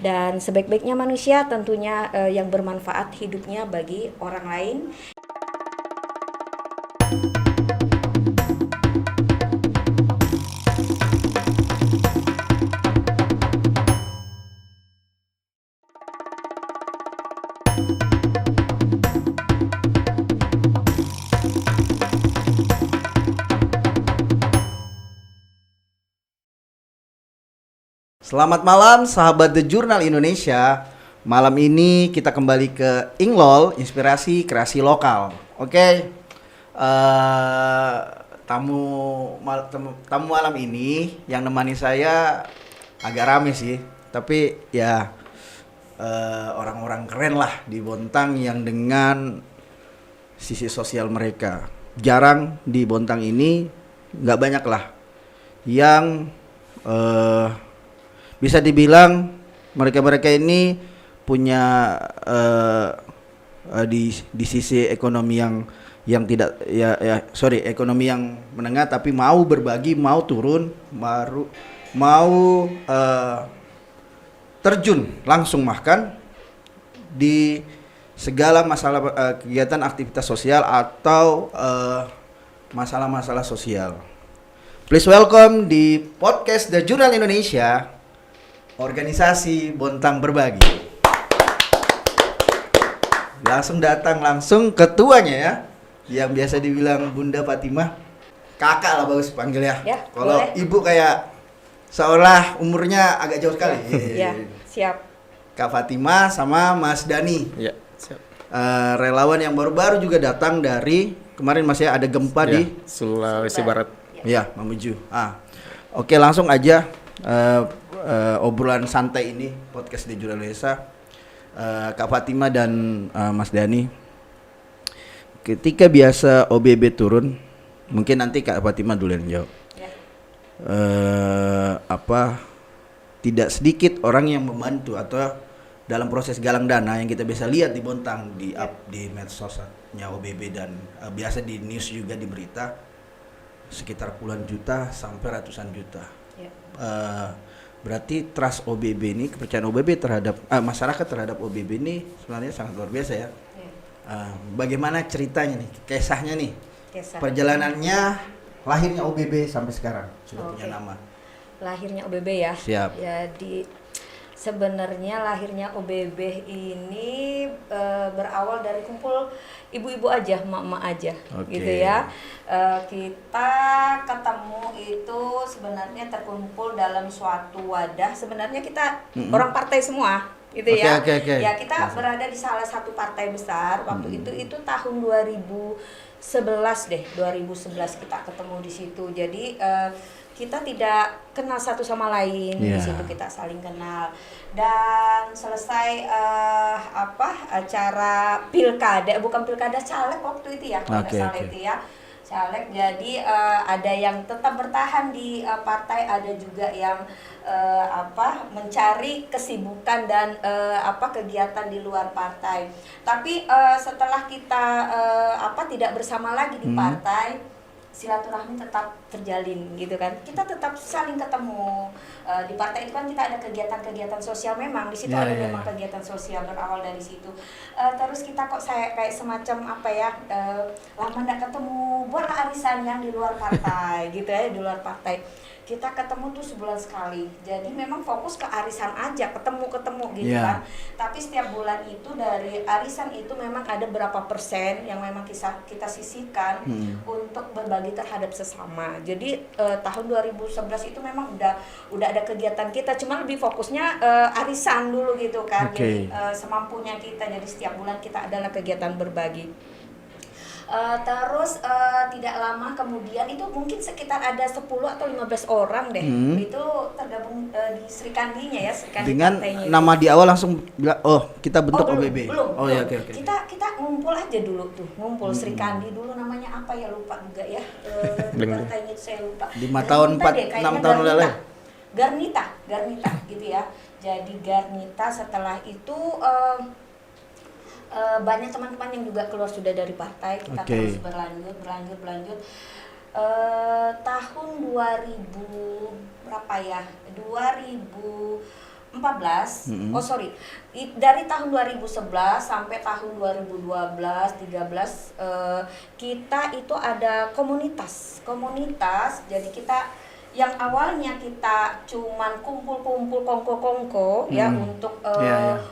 Dan sebaik-baiknya manusia tentunya yang bermanfaat hidupnya bagi orang lain. Selamat malam sahabat The Journal Indonesia. Malam ini kita kembali ke Inglol, inspirasi kreasi lokal. Oke. Tamu malam ini yang nemani saya agak rame sih, tapi ya orang-orang keren lah di Bontang yang dengan sisi sosial mereka. Jarang di Bontang ini, nggak banyak lah yang bisa dibilang mereka-mereka ini punya di sisi ekonomi yang tidak ekonomi yang menengah, tapi mau berbagi, mau turun, mau terjun langsung bahkan di segala masalah kegiatan aktivitas sosial atau masalah-masalah sosial. Please welcome di podcast The Journal Indonesia, organisasi Bontang Berbagi. Langsung datang langsung ketuanya ya, yang biasa dibilang Bunda Fatimah. Kakak lah bagus panggil ya. Kalau ibu kayak seolah umurnya agak jauh sekali. Ya, siap. Kak Fatimah sama Mas Dani. Ya, siap. Relawan yang baru-baru juga datang dari kemarin masih ada gempa di Sulawesi Barat. Ya, Mamuju. Oke, langsung aja obrolan santai ini podcast di Journal Indonesia. Kak Fatimah dan Mas Dani, ketika biasa OBB turun, mungkin nanti Kak Fatimah dulu yang jawab. Ya. Tidak sedikit orang yang membantu atau dalam proses galang dana yang kita bisa lihat di Bontang di medsosnya OBB dan biasa di news juga di berita, sekitar puluhan juta sampai ratusan juta. Ya. Berarti trust OBB ini, kepercayaan OBB terhadap masyarakat terhadap OBB ini sebenarnya sangat luar biasa ya. Bagaimana ceritanya nih, kisahnya nih, perjalanannya lahirnya OBB sampai sekarang sudah punya nama. Lahirnya OBB ya. Siap. Jadi sebenarnya lahirnya OBB ini berawal dari kumpul ibu-ibu aja, emak-emak aja, gitu ya. Kita ketemu itu sebenarnya terkumpul dalam suatu wadah. Sebenarnya kita orang partai semua, gitu ya. Ya kita berada di salah satu partai besar. Waktu itu tahun 2011 deh, 2011 kita ketemu di situ. Jadi kita tidak kenal satu sama lain, di situ kita saling kenal. Dan selesai acara pilkada, bukan pilkada, caleg waktu itu ya, kalau nggak salah itu ya, caleg. Jadi ada yang tetap bertahan di partai, ada juga yang mencari kesibukan dan kegiatan di luar partai. Tapi setelah kita tidak bersama lagi di partai, silaturahmi tetap terjalin gitu kan. Kita tetap saling ketemu. Di partai itu kan kita ada kegiatan-kegiatan sosial, memang di situ ada memang kegiatan sosial berawal dari situ. Terus kita kok kayak semacam lama enggak ketemu, buatlah arisan yang di luar partai gitu ya, di luar partai. Kita ketemu tuh sebulan sekali. Jadi memang fokus ke arisan aja, ketemu gitu kan. Tapi setiap bulan itu dari arisan itu memang ada berapa persen yang memang kita sisihkan untuk berbagi terhadap sesama. Jadi tahun 2011 itu memang udah ada kegiatan kita, cuma lebih fokusnya arisan dulu gitu kan. Jadi semampunya kita, jadi setiap bulan kita adalah kegiatan berbagi. Terus tidak lama kemudian itu mungkin sekitar ada 10 atau 15 orang deh. Itu tergabung di Sri Kandinya ya, Sri Kandi dengan partainya nama di awal langsung bilang, kita bentuk OBB. Belum. Oke. Kita ngumpul aja dulu tuh, Sri Kandi dulu, namanya apa ya, lupa juga ya. Partainya saya lupa. 5 tahun 6 tahun lalu. Garnita gitu ya. Jadi Garnita, setelah itu banyak teman-teman yang juga keluar sudah dari partai. Kita terus berlanjut. Tahun 2000 berapa ya? 2000 Oh sorry, dari tahun 2011 sampai tahun 2012, 13 kita itu ada komunitas. Jadi kita yang awalnya kita cuman kumpul-kumpul kongko-kongko ya untuk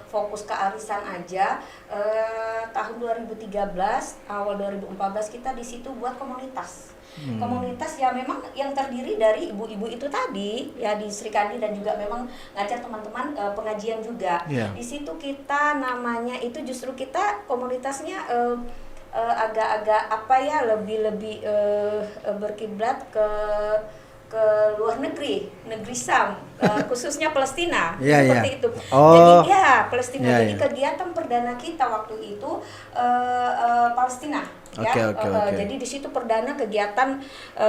fokus ke arisan aja. Tahun 2013 awal 2014 kita di situ buat komunitas. Komunitas ya memang yang terdiri dari ibu-ibu itu tadi ya di Sri Kandi, dan juga memang ngajar teman-teman pengajian juga. Di situ kita namanya itu justru kita komunitasnya agak-agak apa ya, lebih berkiblat ke luar negeri Syam, khususnya Palestina, seperti itu. Jadi ya Palestina, jadi kegiatan perdana kita waktu itu Palestina. Jadi di situ perdana kegiatan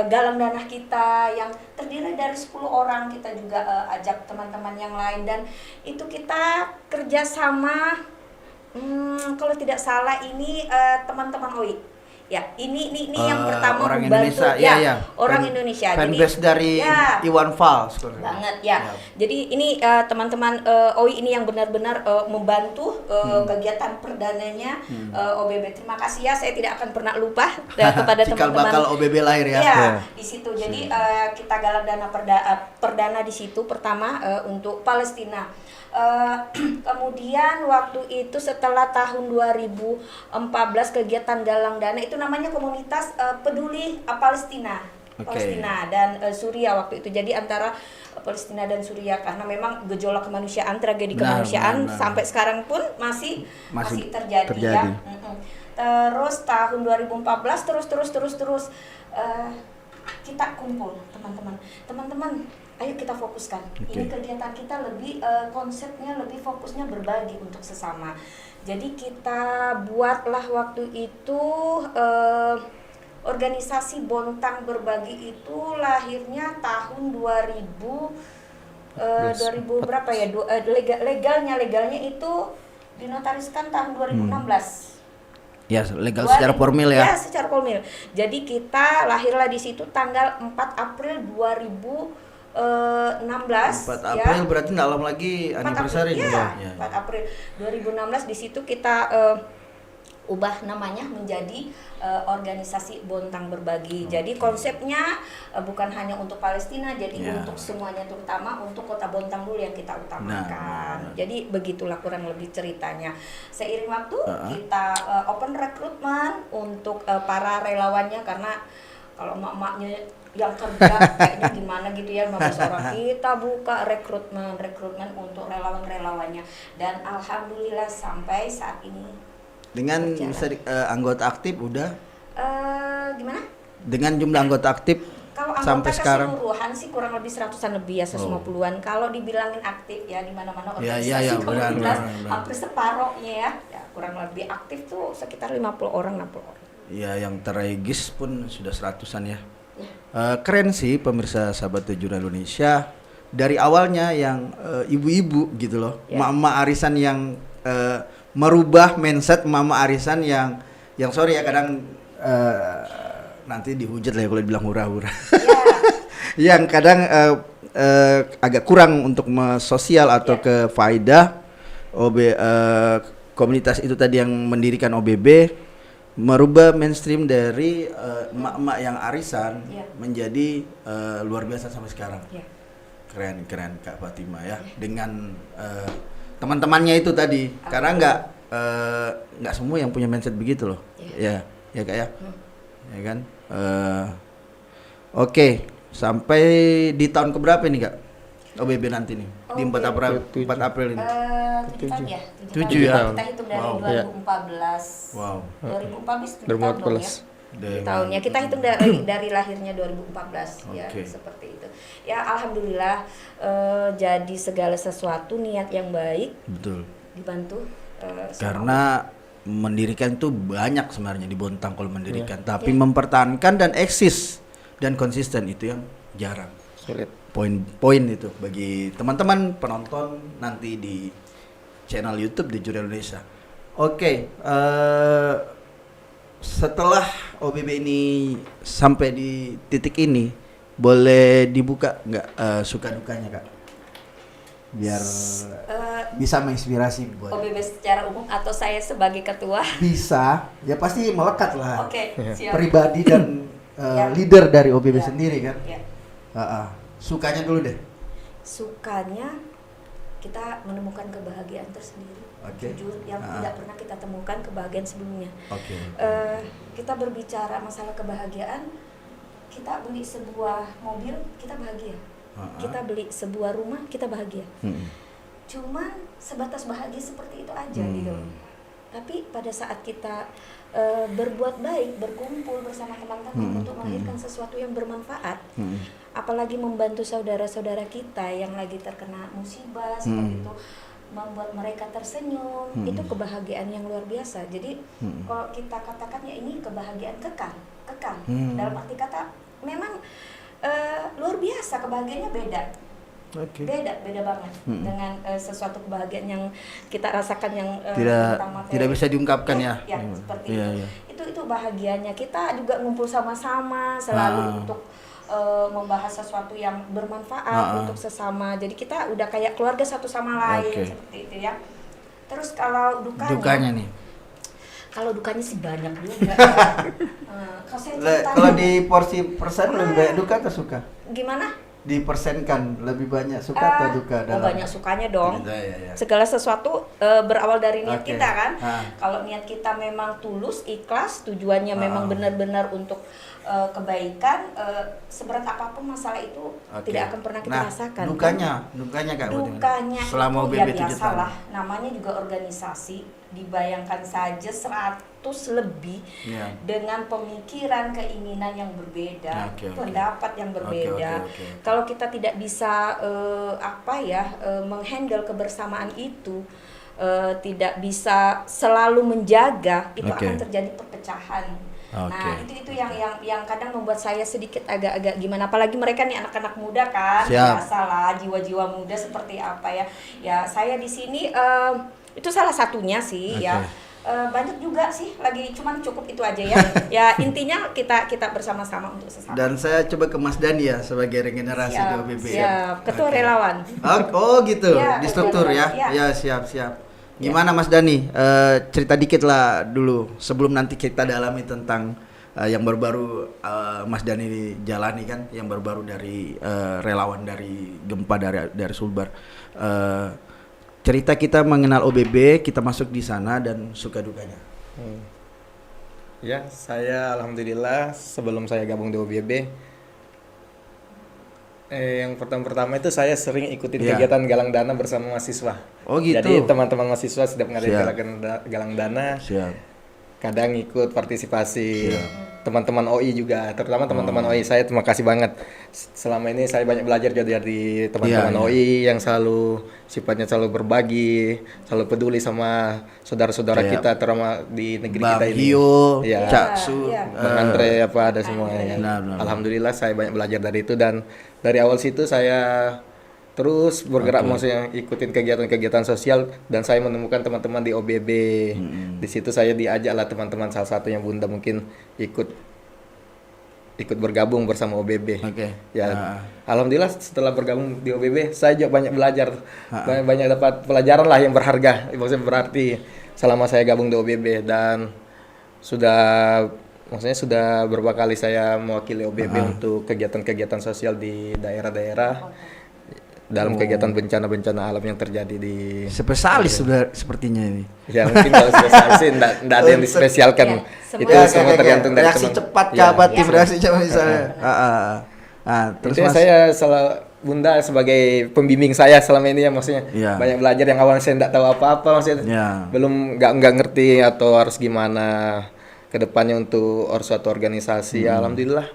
galang dana kita yang terdiri dari 10 orang, kita juga ajak teman-teman yang lain, dan itu kita kerjasama kalau tidak salah ini teman-teman OI. Ya, ini yang pertama orang membantu Indonesia, orang Indonesia. Fanbase dari Iwan Fals. Banget ya. Jadi ini teman-teman OI ini yang benar-benar membantu kegiatan perdananya OBB. Terima kasih ya, saya tidak akan pernah lupa kepada teman-teman. Cikal bakal OBB lahir ya. Di situ. Jadi kita galang dana perdana di situ pertama untuk Palestina. Kemudian waktu itu setelah tahun 2014 kegiatan galang dana itu namanya komunitas peduli Palestina. Palestina dan Suriah waktu itu. Jadi antara Palestina dan Suriah, karena memang gejolak kemanusiaan, tragedi kemanusiaan sampai sekarang pun masih terjadi. Ya. Terus tahun 2014 terus kita kumpul teman-teman. Ayo kita fokuskan. Ini kegiatan kita lebih konsepnya lebih fokusnya berbagi untuk sesama. Jadi kita buatlah waktu itu organisasi Bontang Berbagi itu lahirnya tahun 2000 berapa ya? Legalnya itu dinotariskan tahun 2016. Ya, legal secara formil ya. Ya, secara formil. Jadi kita lahirlah di situ tanggal 4 April 2016. 4 April ya. Berarti enggak lama lagi anniversary ya. 4 April 2016 di situ kita ubah namanya menjadi organisasi Bontang Berbagi. Jadi konsepnya bukan hanya untuk Palestina, jadi untuk semuanya, terutama untuk Kota Bontang dulu yang kita utamakan. Jadi begitulah kurang lebih ceritanya. Seiring waktu kita open rekrutmen untuk para relawannya, karena kalau emak-emaknya yang kerja kayaknya gimana gitu ya, 15 orang, kita buka rekrutmen untuk relawan-relawannya, dan alhamdulillah sampai saat ini dengan anggota aktif udah gimana? Dengan jumlah anggota aktif kalau sampai sekarang keseluruhan sih kurang lebih 100-an lebih ya, 150-an. Kalau dibilangin aktif ya di mana-mana organisasi komunitas hampir separohnya ya, kurang lebih aktif tuh sekitar 50 orang, 60 orang. Ya, yang terregis pun sudah 100-an ya. Keren sih pemirsa Sahabat Jurnal Indonesia. Dari awalnya yang ibu-ibu gitu loh, mama arisan yang merubah mindset mama arisan yang sorry ya kadang nanti dihujat lah ya kalau dibilang hura-hura. Yang kadang agak kurang untuk sosial atau ke faedah komunitas itu tadi yang mendirikan OBB, merubah mainstream dari emak-emak yang arisan menjadi luar biasa sampai sekarang. Keren Kak Fatima ya, dengan teman-temannya itu tadi, karena nggak semua yang punya mindset begitu loh. Ya Kak ya. Ya kan? Oke, sampai di tahun keberapa nih Kak? OBB nanti nih di 4 April ini. 7 ya. Kita hitung dari 2014. Wow. 2014 tahunnya. Kita hitung dari lahirnya 2014 ya, seperti itu. Ya alhamdulillah jadi segala sesuatu niat yang baik. Betul. Dibantu karena mendirikan itu banyak sebenarnya di Bontang kalau mendirikan, tapi mempertahankan dan eksis dan konsisten itu yang jarang. Sulit. Poin-poin itu bagi teman-teman penonton nanti di channel YouTube di Jurnal Indonesia. Oke, setelah OBB ini sampai di titik ini, boleh dibuka nggak suka dukanya Kak? biar Eh, bisa menginspirasi buat OBB secara umum atau saya sebagai ketua? bisa ya pasti melekat lah Oke, siap. pribadi dan Ya. leader dari OBB Ya. sendiri kan. Ya. Sukanya dulu deh. Sukanya kita menemukan kebahagiaan tersendiri, Oke. jujur yang tidak pernah kita temukan kebahagiaan sebelumnya. Oke. Kita berbicara masalah kebahagiaan, kita beli sebuah mobil kita bahagia, kita beli sebuah rumah kita bahagia. Cuman sebatas bahagia seperti itu aja gitu. Tapi pada saat kita berbuat baik, berkumpul bersama teman-teman untuk melahirkan sesuatu yang bermanfaat, apalagi membantu saudara-saudara kita yang lagi terkena musibah seperti itu, membuat mereka tersenyum, itu kebahagiaan yang luar biasa. Jadi kalau kita katakan ya ini kebahagiaan kekal. Dalam arti kata memang luar biasa, kebahagiaannya beda. Oke. Beda banget dengan sesuatu kebahagiaan yang kita rasakan yang Tidak bisa diungkapkan ya. Seperti Iya, itu. iya. Itu bahagianya. Kita juga ngumpul sama-sama selalu untuk membahas sesuatu yang bermanfaat untuk sesama. Jadi kita udah kayak keluarga satu sama lain seperti itu ya. Terus kalau Dukanya nih. kalau dukanya sih banyak juga. Kalau saya ceritain, Kalau di porsi persen lebih banyak duka atau suka? gimana? Dipersenkan lebih banyak suka atau duka dalam? Banyak sukanya dong. Ya. Segala sesuatu berawal dari niat Oke. kita kan. Kalau niat kita memang tulus, ikhlas, tujuannya memang benar-benar untuk kebaikan, seberat apapun masalah itu tidak akan pernah kita rasakan. Dukanya Kak. Dukanya selama itu OBB ya 7 tahun. biasalah, namanya juga organisasi, dibayangkan saja 100 lebih dengan pemikiran, keinginan yang berbeda, pendapat yang berbeda. Kalau kita tidak bisa menghandle kebersamaan itu, tidak bisa selalu menjaga, itu akan terjadi perpecahan. Nah itu yang kadang membuat saya sedikit agak-agak gimana, apalagi mereka nih anak-anak muda kan, biasalah jiwa-jiwa muda seperti apa ya. Ya saya di sini itu salah satunya sih ya. Banyak juga sih, lagi cuman cukup itu aja ya. Ya intinya kita bersama-sama untuk sesama. Dan saya coba ke Mas Dani ya sebagai regenerasi di OBB. Siap, ketua relawan. Oh gitu, Ya, di struktur ya. Ya siap. Gimana Mas Dani? Cerita dikit lah dulu sebelum nanti kita dalami tentang yang baru-baru Mas Dani jalani kan, yang baru-baru dari relawan dari gempa dari Sulbar. Cerita kita mengenal OBB, kita masuk di sana dan suka dukanya. Ya, saya alhamdulillah sebelum saya gabung di OBB, yang pertama itu saya sering ikutin kegiatan galang dana bersama mahasiswa. Oh gitu. Jadi teman-teman mahasiswa setiap ngadain galang dana, kadang ikut partisipasi. Teman-teman OI juga, terutama teman-teman OI, saya terima kasih banget. Selama ini saya banyak belajar juga dari teman-teman OI yang selalu sifatnya selalu berbagi, selalu peduli sama saudara-saudara kita, terutama di negeri kita ini. Hio, ya, Cak Su, Bang Andre ada semuanya. Alhamdulillah saya banyak belajar dari itu, dan dari awal situ saya terus bergerak, maksudnya ikutin kegiatan-kegiatan sosial, dan saya menemukan teman-teman di OBB. Di situ saya diajak lah teman-teman, salah satunya Bunda mungkin ikut bergabung bersama OBB. Ya, alhamdulillah setelah bergabung di OBB saya juga banyak belajar, banyak dapat pelajaran lah yang berharga, maksudnya berarti selama saya gabung di OBB, dan sudah beberapa kali saya mewakili OBB untuk kegiatan-kegiatan sosial di daerah-daerah dalam kegiatan bencana-bencana alam yang terjadi di spesialis sepertinya ini. Ya mungkin kalau spesialis sih enggak ada yang dispesialkan. Itu semua tergantung dari reaksi teman. cepat apa tim reaksi cepat misalnya. Terus saya Bunda sebagai pembimbing saya selama ini ya, maksudnya banyak belajar yang awalnya saya enggak tahu apa-apa, maksudnya belum enggak ngerti atau harus gimana ke depannya untuk suatu organisasi. Ya, alhamdulillah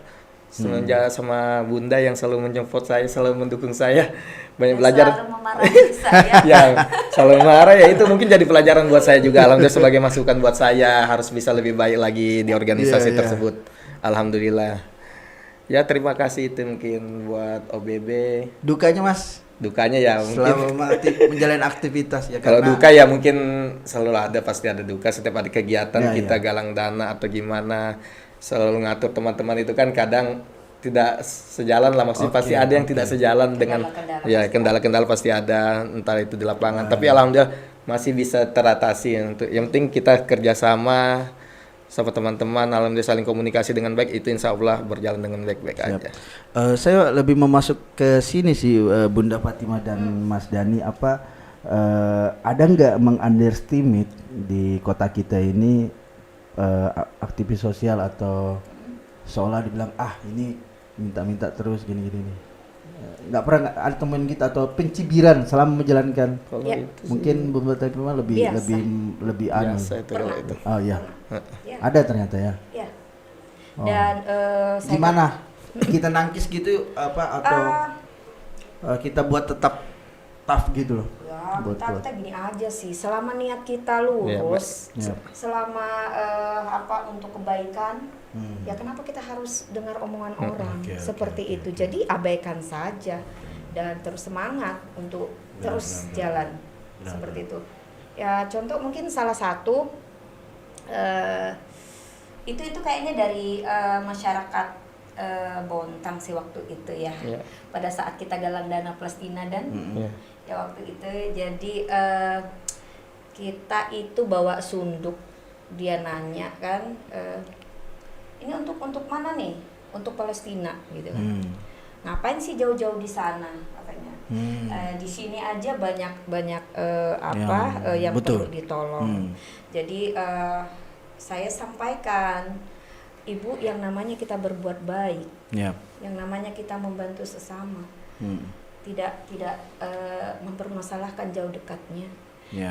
semenjak sama Bunda yang selalu menjemput saya, selalu mendukung saya, banyak belajar. Selalu memarahi saya. Ya, selalu marah ya, itu mungkin jadi pelajaran buat saya juga. Alhamdulillah sebagai masukan buat saya harus bisa lebih baik lagi di organisasi tersebut. Alhamdulillah. Ya, terima kasih itu mungkin buat OBB. Dukanya Mas? Dukanya ya mungkin selama menjalani aktivitas ya. Kalau duka ya mungkin selalu ada, pasti ada duka setiap ada kegiatan kita galang dana atau gimana, selalu ngatur teman-teman itu kan kadang tidak sejalan lah, maksudnya pasti ada yang tidak sejalan dengan kendala-kendala pasti ada, entah itu di lapangan. Tapi alhamdulillah masih bisa teratasi. Untuk yang penting kita kerjasama sama teman-teman, alhamdulillah saling komunikasi dengan baik, itu insya Allah berjalan dengan baik-baik aja. Saya lebih memasuk ke sini sih, Bunda Fatimah dan Mas Dani, ada nggak mengunderestimate di kota kita ini aktivis sosial atau seolah dibilang ini minta-minta terus gini-gini nih. Nggak pernah ada teman kita atau pencibiran selama menjalankan. Mungkin Bunda Fatimah lebih biasa itu kalau itu. Oh iya. Ada ternyata ya. Iya. Dan gimana kita nangkis gitu atau kita buat tetap tough gitu loh. Ya, kita gini aja sih, selama niat kita lurus, selama untuk kebaikan, ya kenapa kita harus dengar omongan orang seperti itu. Jadi abaikan saja dan terus semangat untuk terus jalan seperti itu. Ya contoh mungkin salah satu itu kayaknya dari masyarakat Bontang sih waktu itu ya. Pada saat kita galang dana Palestina dan ya waktu itu jadi kita itu bawa sunduk, dia nanya kan ini untuk mana nih, untuk Palestina gitu kan. Ngapain sih jauh-jauh di sana katanya. Di sini aja banyak yang perlu ditolong. Jadi saya sampaikan, Ibu, yang namanya kita berbuat baik, yang namanya kita membantu sesama, tidak mempermasalahkan jauh dekatnya.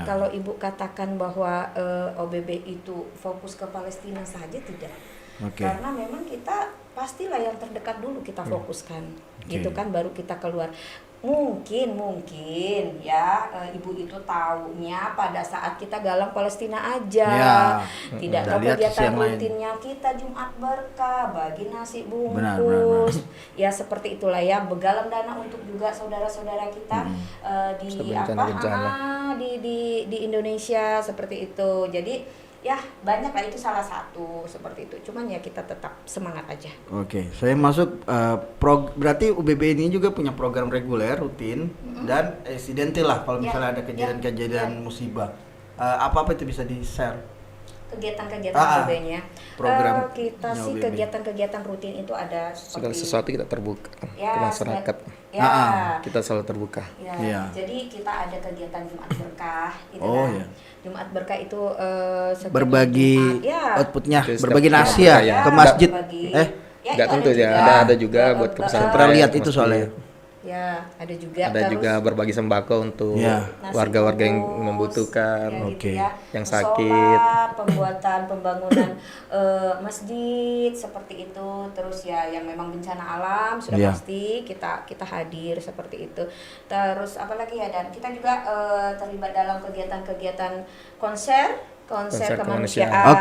Kalau Ibu katakan bahwa OBB itu fokus ke Palestina saja, tidak. Karena memang kita pastilah yang terdekat dulu kita fokuskan, gitu kan, baru kita keluar. Mungkin ya Ibu itu taunya pada saat kita galang Palestina aja, tidak tahu kegiatan rutinnya kita Jumat Berkah, bagi nasi bungkus, ya seperti itulah ya, begalang dana untuk juga saudara-saudara kita di Indonesia seperti itu. Jadi ya banyak lah, itu salah satu seperti itu. Cuman ya kita tetap semangat aja. Saya masuk berarti UBB ini juga punya program reguler rutin dan insidental lah kalau misalnya ada kejadian musibah. Apa itu bisa di-share? Kegiatan-kegiatan UBB-nya. Program kita sih UBB. Kegiatan-kegiatan rutin itu ada segala sesuatu kita terbuka ke masyarakat. Kita selalu terbuka. Jadi kita ada kegiatan Jumat Berkah gitu Jumat Berkah itu berbagi outputnya, berbagi nasi ke masjid. Enggak tentu ya, ada juga buat ke pesantren. Pernah lihat itu soalnya. Ya, ada juga. Ada juga berbagi sembako untuk warga-warga yang membutuhkan, yang sakit. Pembangunan masjid seperti itu. Terus ya yang memang bencana alam sudah pasti kita hadir seperti itu. Terus apalagi ya, dan kita juga terlibat dalam kegiatan-kegiatan konser kemanusiaan.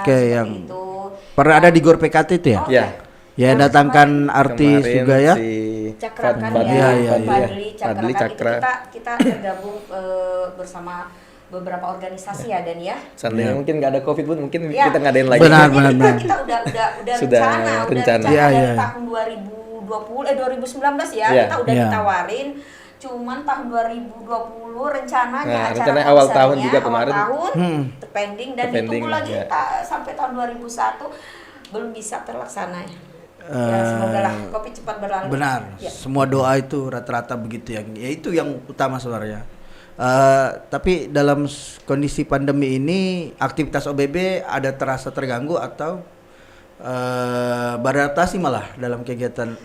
Yang itu. Pernah ada di GOR PKT itu ya? Ya, datangkan artis juga ya. Cakrakan Fadli Cakra. Kita tergabung bersama beberapa organisasi ya, dan ya. Seandainya mungkin nggak ada COVID pun mungkin kita ngadain lagi. Benar. Kita udah rencana dari tahun 2019 ya. Kita udah ditawarin. Cuman tahun 2020 rencananya acara awal tahun juga kemarin terpending dan ditunggu lagi sampai tahun 2001 belum bisa terlaksana ya. Semoga lah COVID cepat berlalu. Benar. Semua doa itu rata-rata begitu ya. Itu yang utama sebenarnya. Tapi dalam kondisi pandemi ini aktivitas OBB ada terasa terganggu atau beradaptasi malah dalam kegiatan?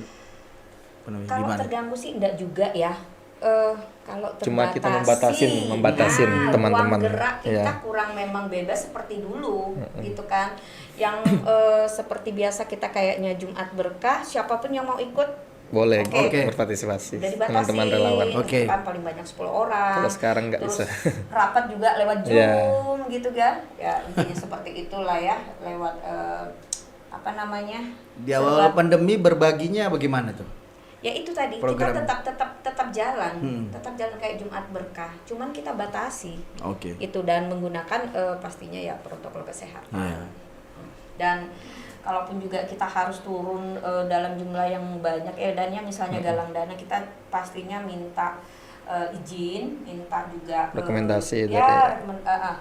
Kalau terganggu sih enggak juga ya. Kalau cuma kita membatasin teman-teman. Ruang gerak kita kurang memang bebas seperti dulu gitu kan. Yang seperti biasa kita kayaknya Jumat Berkah, siapapun yang mau ikut boleh berpartisipasi. Teman-teman relawan. Kan paling banyak 10 orang. Kalau sekarang nggak bisa. Rapat juga lewat Zoom gitu kan. Ya intinya seperti itulah ya, lewat Di awal pandemi berbaginya bagaimana tuh? Ya itu tadi, program. Kita tetap jalan, tetap jalan kayak Jumat Berkah. Cuman kita batasi. Itu dan menggunakan pastinya ya protokol kesehatan. Dan kalaupun juga kita harus turun dalam jumlah yang banyak dannya misalnya galang dana, kita pastinya minta izin, minta juga rekomendasi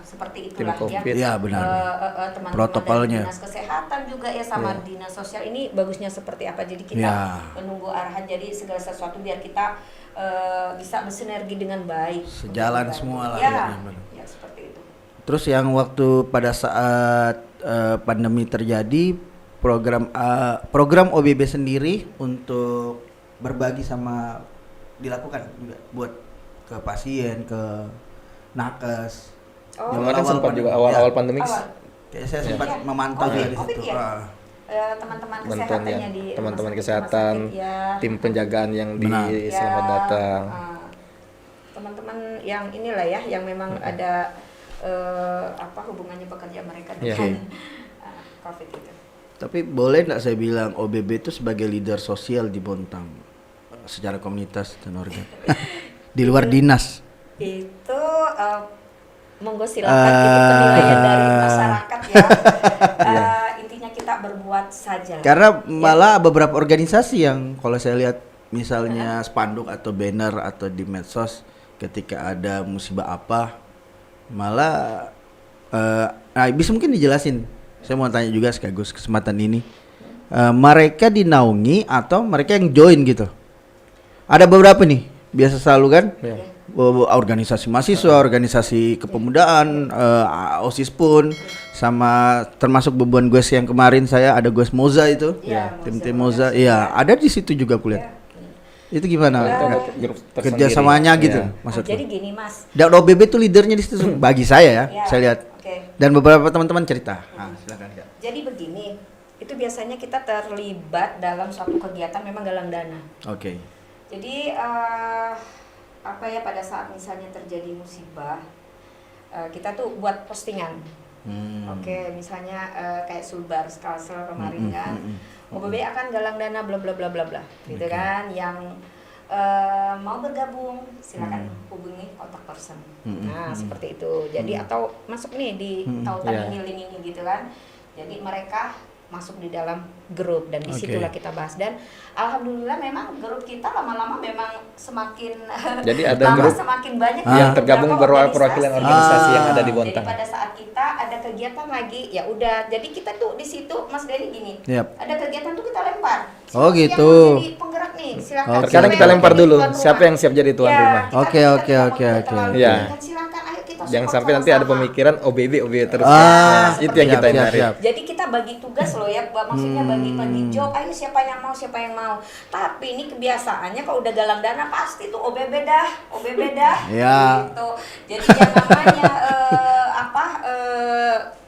seperti tim itulah COVID. Ya, benar. Teman-teman Protokolnya. dari dinas kesehatan juga sama dinas sosial ini bagusnya seperti apa, jadi kita menunggu arahan, jadi segala sesuatu biar kita bisa bersinergi dengan baik, sejalan semua lah ya seperti itu. Terus yang waktu pada saat pandemi terjadi, program OBB sendiri untuk berbagi sama dilakukan juga buat ke pasien, ke nakes. Kemarin sempat juga awal pandemi. Kayak saya sempat memantau juga di situ. Teman-teman kesehatannya di teman-teman rumah kesehatan, sakit, tim penjagaan yang di Selamat Datang. Teman-teman yang inilah ya, yang memang ada hubungannya pekerja mereka dengan COVID itu. Tapi boleh nggak saya bilang OBB itu sebagai leader sosial di Bontang secara komunitas dan organ di luar dinas? Itu monggo silakan itu penilaian dari masyarakat ya. Intinya kita berbuat saja. Karena malah beberapa organisasi yang kalau saya lihat misalnya spanduk atau banner atau di medsos ketika ada musibah apa malah bisa mungkin dijelasin. Saya mau tanya juga sekaligus kesempatan ini. Mereka dinaungi atau mereka yang join gitu? Ada beberapa nih, biasa selalu kan? Organisasi mahasiswa, organisasi kepemudaan, OSIS pun, sama termasuk bebuan gue yang kemarin saya ada gue Moza itu, tim Moza, ada di situ juga kulihat. Itu gimana? Kerjasamanya gitu, maksudnya. Jadi gini Mas. Dan OBB itu leadernya di situ bagi saya ya, saya lihat. Dan beberapa teman-teman cerita. Silakan Kak. Jadi begini, itu biasanya kita terlibat dalam suatu kegiatan memang galang dana. Jadi pada saat misalnya terjadi musibah, kita tuh buat postingan. Misalnya kayak Sulbar Kalsel kemarin kan, OBB akan galang dana bla bla bla bla bla, gitu kan. Yang mau bergabung silakan hubungi kontak person. Nah seperti itu. Jadi atau masuk nih di tautan ini link ini gitu kan. Jadi mereka masuk di dalam grup dan disitulah kita bahas, dan alhamdulillah memang grup kita lama-lama memang semakin jadi ada grup semakin banyak yang tergabung perwakilan organisasi yang ada di Bontang. Jadi pada saat kita ada kegiatan lagi ya udah, jadi kita tuh di situ Mas Denny gini, ada kegiatan tuh kita lempar. Gitu. Yang jadi penggerak nih silakan. Terkadang kita lempar dulu siapa yang siap jadi tuan rumah. Oke. Ya. Silakan ayo kita jangan sampai nanti ada pemikiran OBB terus. Itu yang kita hindari. Jadi kita bagi tugas loh ya, maksudnya bagi job, ayo siapa yang mau. Tapi ini kebiasaannya kalau udah galang dana pasti tuh OBB dah. Gitu. Jadi yang namanya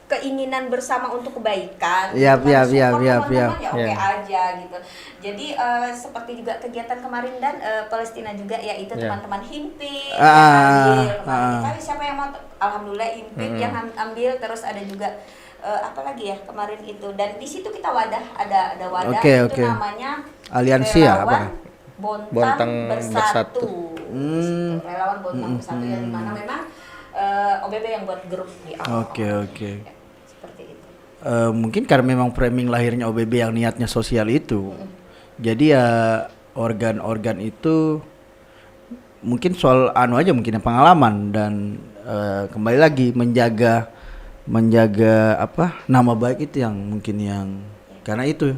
keinginan bersama untuk kebaikan. Ya oke aja gitu. Jadi seperti juga kegiatan kemarin dan Palestina juga yaitu teman-teman Himpit yang ambil. Siapa yang mau? Alhamdulillah Himpit yang ambil, terus ada juga apalagi ya kemarin itu, dan di situ kita ada wadah itu namanya aliansi Relawan Bontang Bersatu. Relawan Bontang Bersatu yang dimana memang OBB yang buat grup di awal. Oke. Seperti itu. Mungkin karena memang framing lahirnya OBB yang niatnya sosial itu. Jadi ya organ-organ itu mungkin soal mungkin pengalaman dan kembali lagi menjaga nama baik itu yang mungkin karena itu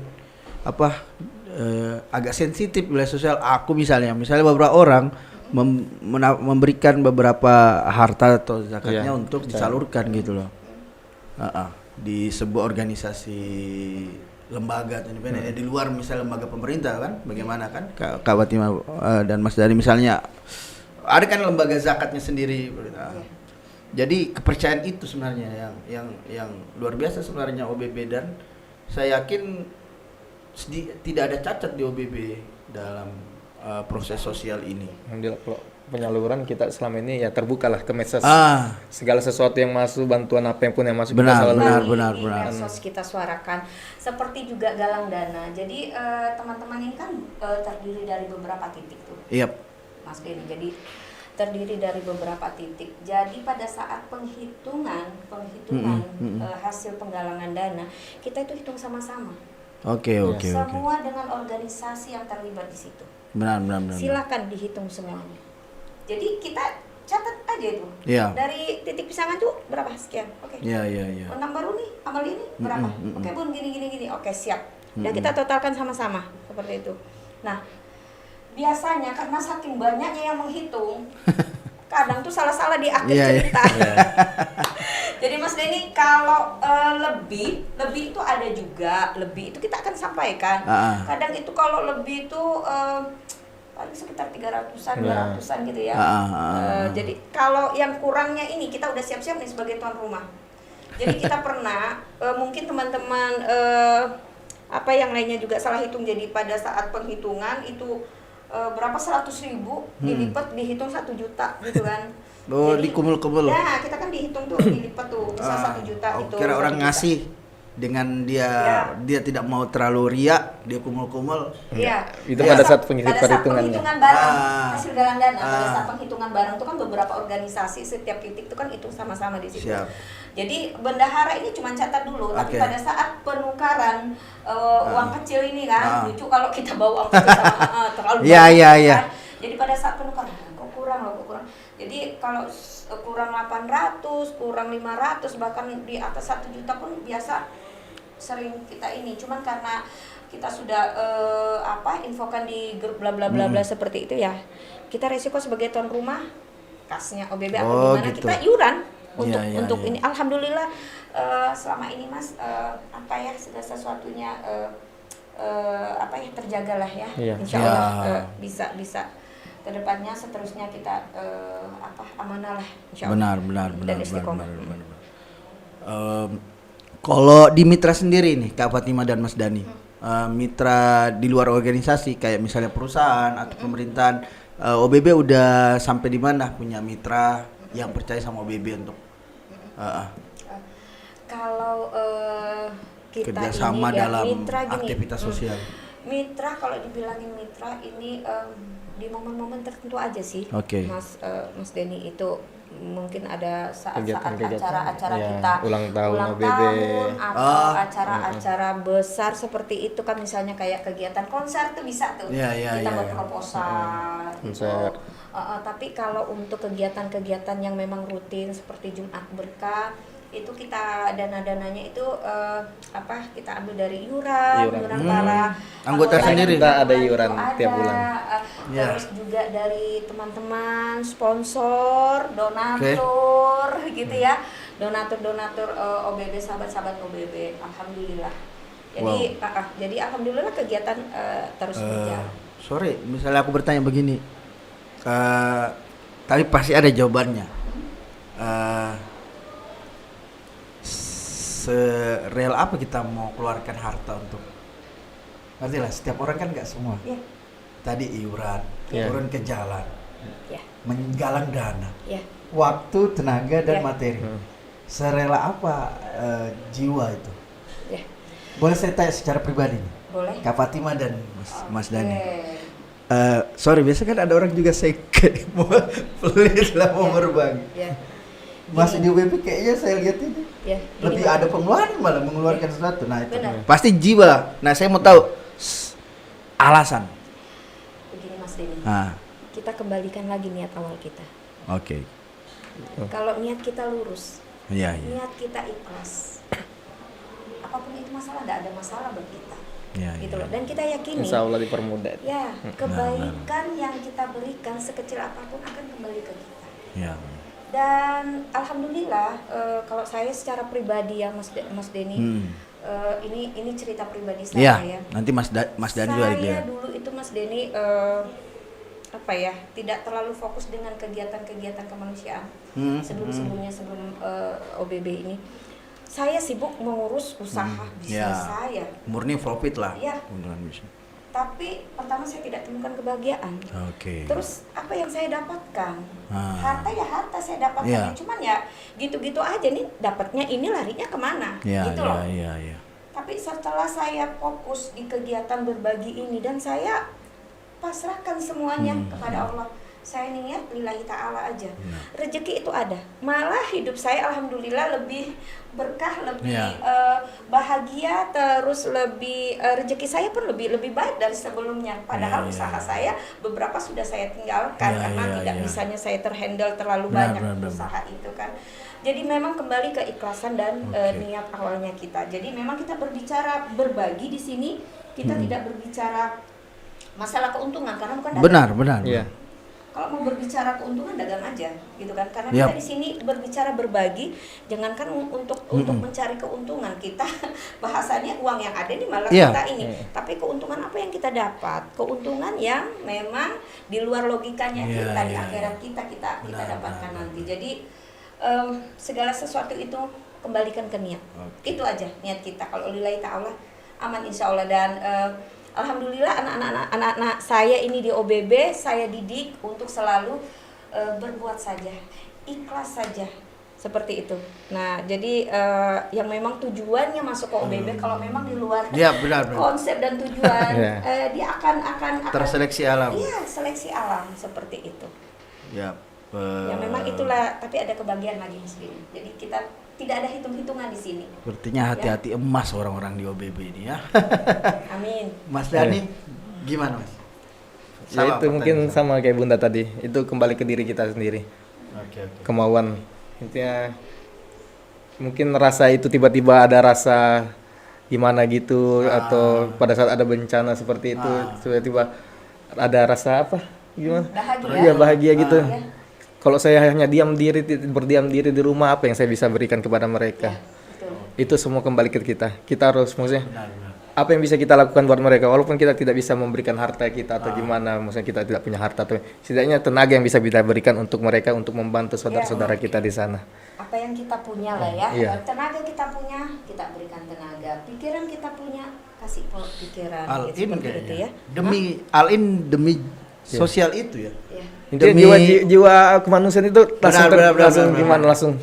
agak sensitif wilayah sosial. Aku misalnya beberapa orang memberikan beberapa harta atau zakatnya untuk disalurkan gitu loh di sebuah organisasi lembaga independen di luar misalnya lembaga pemerintah kan, bagaimana kan Kak Watimah dan Mas Dari misalnya ada kan lembaga zakatnya sendiri. Jadi kepercayaan itu sebenarnya yang luar biasa sebenarnya OBB, dan saya yakin tidak ada cacat di OBB dalam proses sosial ini. Alhamdulillah penyaluran kita selama ini ya terbuka lah ke medsos. Segala sesuatu yang masuk, bantuan apa pun yang masuk benar. Medsos kita suarakan. Seperti juga galang dana. Jadi teman-teman ini kan terdiri dari beberapa titik tuh. Yep. Mas Denny. Jadi terdiri dari beberapa titik. Jadi pada saat penghitungan hasil penggalangan dana, kita itu hitung sama-sama. Oke. Semua dengan organisasi yang terlibat di situ. Benar. Silakan dihitung semuanya. Jadi kita catat aja itu. Iya. Dari titik pisangan tuh berapa sekian? Oke. Iya. Menang baru nih, amal ini berapa? Oke Bun, gini. Oke, siap. Dan kita totalkan sama-sama seperti itu. Nah, biasanya karena saking banyaknya yang menghitung, kadang tuh salah-salah di akhir cerita. Jadi Mas Denny, kalau lebih itu ada juga, lebih itu kita akan sampaikan. Kadang itu kalau lebih itu paling sekitar 300-an, 200-an gitu ya. Jadi kalau yang kurangnya ini kita udah siap-siap nih sebagai tuan rumah. Jadi kita pernah mungkin teman-teman apa yang lainnya juga salah hitung. Jadi pada saat penghitungan itu berapa 100.000 dilipat dihitung 1 juta gitu kan. Jadi, dikumul-kumul. Ya, kita kan dihitung tuh dilipat tuh bisa 1 juta itu. Kira orang 1 juta. ngasih dengan dia tidak mau terlalu riak, dia kumul-kumul. Iya. Itu pada saat perhitungannya. Penghitungan bareng hasil galang dana. Pada saat penghitungan bareng itu kan beberapa organisasi setiap titik itu kan hitung sama-sama di situ. Siap. Jadi bendahara ini cuma catat dulu, tapi pada saat penukaran uang kecil ini kan lucu kalau kita bawa uang kecil sama terlalu banyak. Iya. Kan? Jadi pada saat penukaran kok kurang. Jadi kalau kurang 800, kurang 500 bahkan di atas 1 juta pun biasa sering kita ini. Cuman karena kita sudah infokan di grup bla bla bla seperti itu ya. Kita resiko sebagai tuan rumah kasnya OBB atau gimana gitu. kita iuran untuk Iya. ini. Alhamdulillah selama ini Mas segala sesuatunya terjagalah ya. Insya Allah bisa kedepannya seterusnya kita amanah lah insya Allah. Benar. Dan istiqomah. Kalau di mitra sendiri nih Kak Fatima dan Mas Dani, mitra di luar organisasi kayak misalnya perusahaan atau pemerintahan, OBB udah sampai di mana punya mitra yang percaya sama OBB untuk kalau kita kerjasama ini ya, dalam mitra gini, aktivitas sosial. Mitra kalau dibilangin mitra ini di momen-momen tertentu aja sih. Oke. Mas Denny itu mungkin ada saat-saat Kegiatan-kegiatan, acara-acara ya, kita ulang tahun OBB. atau acara-acara besar seperti itu kan, misalnya kayak kegiatan konser tuh bisa tuh kita berproposal gitu. Tapi kalau untuk kegiatan-kegiatan yang memang rutin seperti Jumat Berkah itu kita dana-dananya itu kita ambil dari iuran para anggota sendiri. Kita ada iuran tiap bulan. Terus juga dari teman-teman sponsor, donatur gitu ya. Donatur OBB, sahabat-sahabat OBB. Alhamdulillah. Jadi jadi alhamdulillah kegiatan terus berjalan. Sorry, misalnya aku bertanya begini. Tapi pasti ada jawabannya. Sereal apa kita mau keluarkan harta untuk, ngerti lah, setiap orang kan nggak semua. Tadi iuran, turun ke jalan, menggalang dana, waktu, tenaga dan materi. Serela apa jiwa itu? Boleh saya tanya secara pribadi nih? Boleh. Kak Fatima dan Mas Dani. Sorry, biasa kan ada orang juga second mau pelit lah mau berbagi. Mas di WP kayaknya saya lihat ini lebih ada pengeluaran, malah mengeluarkan sesuatu. Nah itu pasti jiwa. Nah saya mau tahu alasan. Begini Mas Denny, kita kembalikan lagi niat awal kita. Oke. Kalau niat kita lurus, niat kita ikhlas, apapun itu masalah, nggak ada masalah buat kita. Gitu loh. Dan kita yakini Insya Allah dipermudah. Kebaikan yang kita berikan sekecil apapun akan kembali ke kita. Dan alhamdulillah kalau saya secara pribadi ya Mas Denny, ini cerita pribadi saya ya. Nanti Mas Dani juga saya dulu itu Mas Denny tidak terlalu fokus dengan kegiatan-kegiatan kemanusiaan. Sebelum OBB ini saya sibuk mengurus usaha bisnis saya. Murni profit lah. Tapi pertama saya tidak temukan kebahagiaan. Terus apa yang saya dapatkan? Harta saya dapatkan. Cuman ya gitu-gitu aja nih, dapatnya ini larinya kemana? Gitu loh. Tapi setelah saya fokus di kegiatan berbagi ini dan saya pasrahkan semuanya kepada Allah. saya niat lillahi ta'ala aja. Rezeki itu ada. Malah hidup saya alhamdulillah lebih berkah, lebih bahagia, terus lebih rezeki saya pun lebih baik dari sebelumnya. Padahal usaha saya beberapa sudah saya tinggalkan karena tidak bisanya saya terhandle terlalu banyak usaha itu kan. Jadi memang kembali ke ikhlasan dan niat awalnya kita. Jadi memang kita berbicara berbagi di sini, kita tidak berbicara masalah keuntungan karena bukan dagang. Benar. Iya. Kalau mau berbicara keuntungan dagang aja, gitu kan? Karena kita di sini berbicara berbagi, jangankan untuk mencari keuntungan kita bahasanya uang yang ada di malah kita ini. Tapi keuntungan apa yang kita dapat? Keuntungan yang memang di luar logikanya kita di akhirat kita dapatkan nanti. Jadi segala sesuatu itu kembalikan ke niat. Itu aja niat kita. Kalau lillahi ta'ala aman insya Allah. Dan alhamdulillah anak-anak saya ini di OBB saya didik untuk selalu berbuat saja, ikhlas saja, seperti itu. Nah, jadi yang memang tujuannya masuk ke OBB kalau memang di luar benar. konsep dan tujuan dia akan terseleksi alam. Iya, seleksi alam seperti itu. Ya memang itulah, tapi ada kebahagiaan lagi muslim. Jadi kita tidak ada hitung-hitungan di sini. Sepertinya hati-hati emas orang-orang di OBB ini ya. Amin. Mas Dani, gimana Mas? Ya itu mungkin sama kayak Bunda tadi, itu kembali ke diri kita sendiri. Kemauan, intinya mungkin rasa itu tiba-tiba ada rasa gimana gitu, atau pada saat ada bencana seperti itu tiba-tiba ada rasa apa? Gimana? Bahagia. Iya, bahagia gitu. Kalau saya hanya berdiam diri di rumah, apa yang saya bisa berikan kepada mereka? Itu semua kembali ke kita. Kita harus maksudnya apa yang bisa kita lakukan buat mereka, walaupun kita tidak bisa memberikan harta kita atau gimana, maksudnya kita tidak punya harta, atau setidaknya tenaga yang bisa kita berikan untuk mereka, untuk membantu saudara-saudara kita di sana. Apa yang kita punya lah ya. Tenaga kita punya, kita berikan tenaga. Pikiran kita punya, kasih pikiran. Al-in itu ya. Demi Al-in demi sosial itu ya. Intinya jiwa kemanusiaan itu langsung.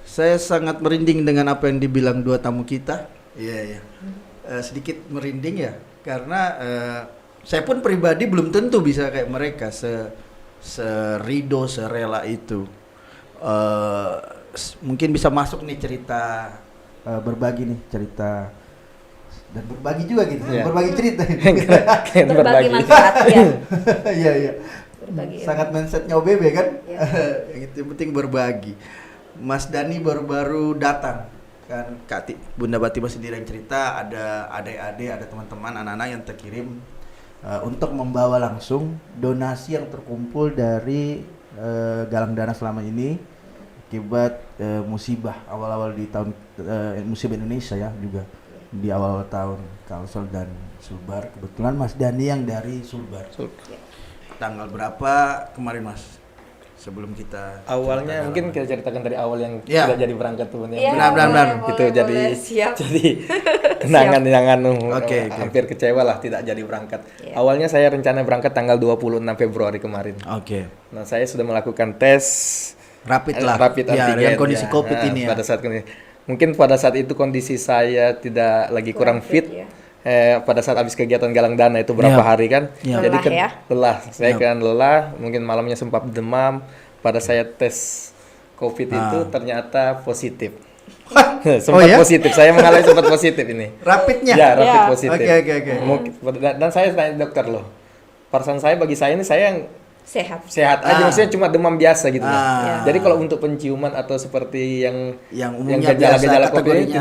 Saya sangat merinding dengan apa yang dibilang dua tamu kita. Iya. Sedikit merinding ya, karena saya pun pribadi belum tentu bisa kayak mereka serido, serela itu. Mungkin bisa masuk nih cerita berbagi nih cerita dan berbagi juga gitu, berbagi cerita. Berbagi manfaat ya. Iya. Sangat mindsetnya OBB kan, yang penting berbagi. Mas Dani baru-baru datang kan, Bunda Batima sendiri yang cerita, ada adik-adik, ada teman-teman, anak-anak yang terkirim untuk membawa langsung donasi yang terkumpul dari galang dana selama ini akibat musibah awal-awal di tahun musibah Indonesia ya, juga di awal tahun Kalsel dan Sulbar. Kebetulan Mas Dani yang dari Sulbar. Tanggal berapa kemarin Mas? Sebelum kita awalnya mungkin kita ceritakan dari awal yang tidak jadi berangkat tuh ya. Benar. Itu jadi kenangan yang hampir kecewa lah tidak jadi berangkat. Awalnya saya rencana berangkat tanggal 26 Februari kemarin. Nah, saya sudah melakukan tes rapid antigen dengan kondisi Covid ini ya. Mungkin pada saat itu kondisi saya tidak lagi kurang fit. Pada saat habis kegiatan galang dana itu berapa hari kan, jadi lelah, saya kan lelah, mungkin malamnya sempat demam. Pada saya tes COVID itu ternyata positif. Positif, saya mengalami sempat positif ini. Rapidnya? Ya, rapid positif. Oke. Dan saya tanya dokter loh, perasaan saya bagi saya ini saya yang sehat aja, maksudnya cuma demam biasa gitu. Jadi kalau untuk penciuman atau seperti yang gejala-gejala COVID ini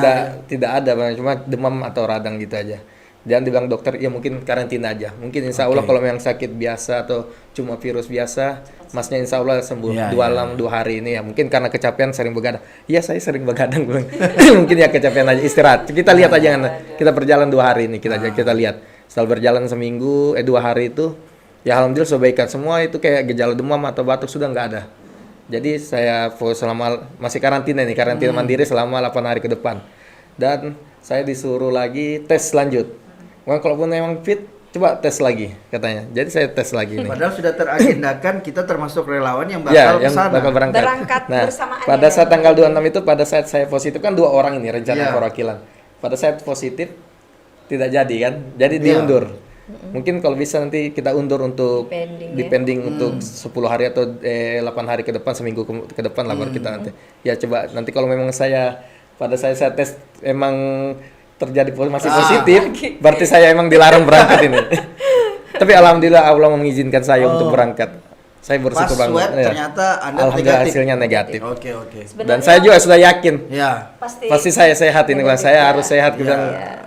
tidak ada, cuma demam atau radang gitu aja. Dan dibilang dokter, ya mungkin karantina aja. Mungkin insya Allah kalau memang sakit biasa atau cuma virus biasa, masnya insya Allah sembuh 2 hari ini ya. Mungkin karena kecapean sering begadang. Iya, saya sering begadang. Mungkin ya kecapean aja, istirahat. Kita lihat aja kan. Kita berjalan 2 hari ini, kita lihat. Setelah berjalan seminggu, 2 hari itu, ya alhamdulillah sudah baikan. Semua itu kayak gejala demam atau batuk sudah nggak ada. Jadi saya selama masih karantina mandiri selama 8 hari ke depan. Dan saya disuruh lagi tes lanjut. Kalaupun memang fit, coba tes lagi katanya. Jadi saya tes lagi nih. Padahal sudah teragendakan kita termasuk relawan yang bakal bakal berangkat. Nah, pada saat tanggal 26 itu, pada saat saya positif kan 2 orang ini rencana perwakilan. Pada saat positif tidak jadi kan, jadi diundur. Mungkin kalau bisa nanti kita undur untuk depending untuk 10 hari atau 8 hari ke depan, seminggu ke depan lah baru kita nanti. Ya coba nanti kalau memang pada saya tes emang terjadi masih positif, berarti saya emang dilarang berangkat ini. Tapi alhamdulillah Allah mengizinkan saya untuk berangkat. Saya bersyukur banget. Ternyata Anda alhamdulillah negatif. hasilnya negatif. Oke. Dan saya juga sudah yakin. Ya. Pasti saya sehat ini Bang. Saya harus sehat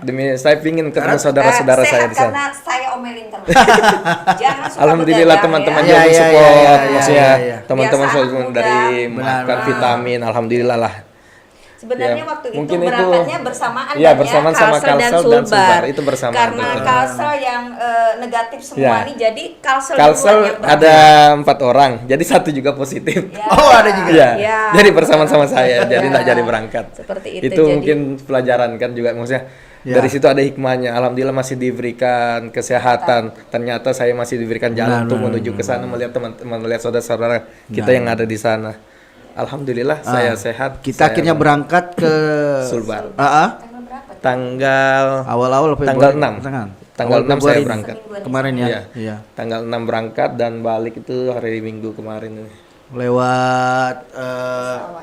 demi saya pingin ketemu saudara-saudara saya di sana. Karena saya omelin terus. Jangan suka Alhamdulillah begadang, teman-teman ya. juga support, maksudnya iya. teman-teman Biasa selalu anak dari muda. makan vitamin, alhamdulillah lah. Sebenarnya Ya, waktu itu mungkin berangkatnya bersamaan iya, kan bersamaan sama Kalsel dan Kalsel dan Sulbar. Sulbar, itu bersamaan, Karena betul. Kalsel yang negatif semua Ya. nih, jadi Kalsel Kalsel duluan yang ada 4 orang, jadi 1 juga positif. Ya. Oh, ada juga. Iya. Ya. Jadi bersamaan sama saya, jadi Ya. nggak jadi berangkat. Seperti itu, Itu jadi- mungkin pelajaran kan juga maksudnya. Ya. Dari situ ada hikmahnya. Alhamdulillah masih diberikan kesehatan. Ternyata saya masih diberikan jalan untuk menuju ke sana melihat teman-teman, melihat saudara-saudara kita yang ada di sana. Alhamdulillah saya sehat. Kita Saya akhirnya berangkat ke Sulbar. Tanggal berapa? Tanggal Awal-awal Tanggal Februari. 6. Tanggal Tanggal 6 saya Februari ini. berangkat. Kemarin ya. Iya. Iya. Tanggal 6 berangkat dan balik itu hari Minggu kemarin ini. Lewat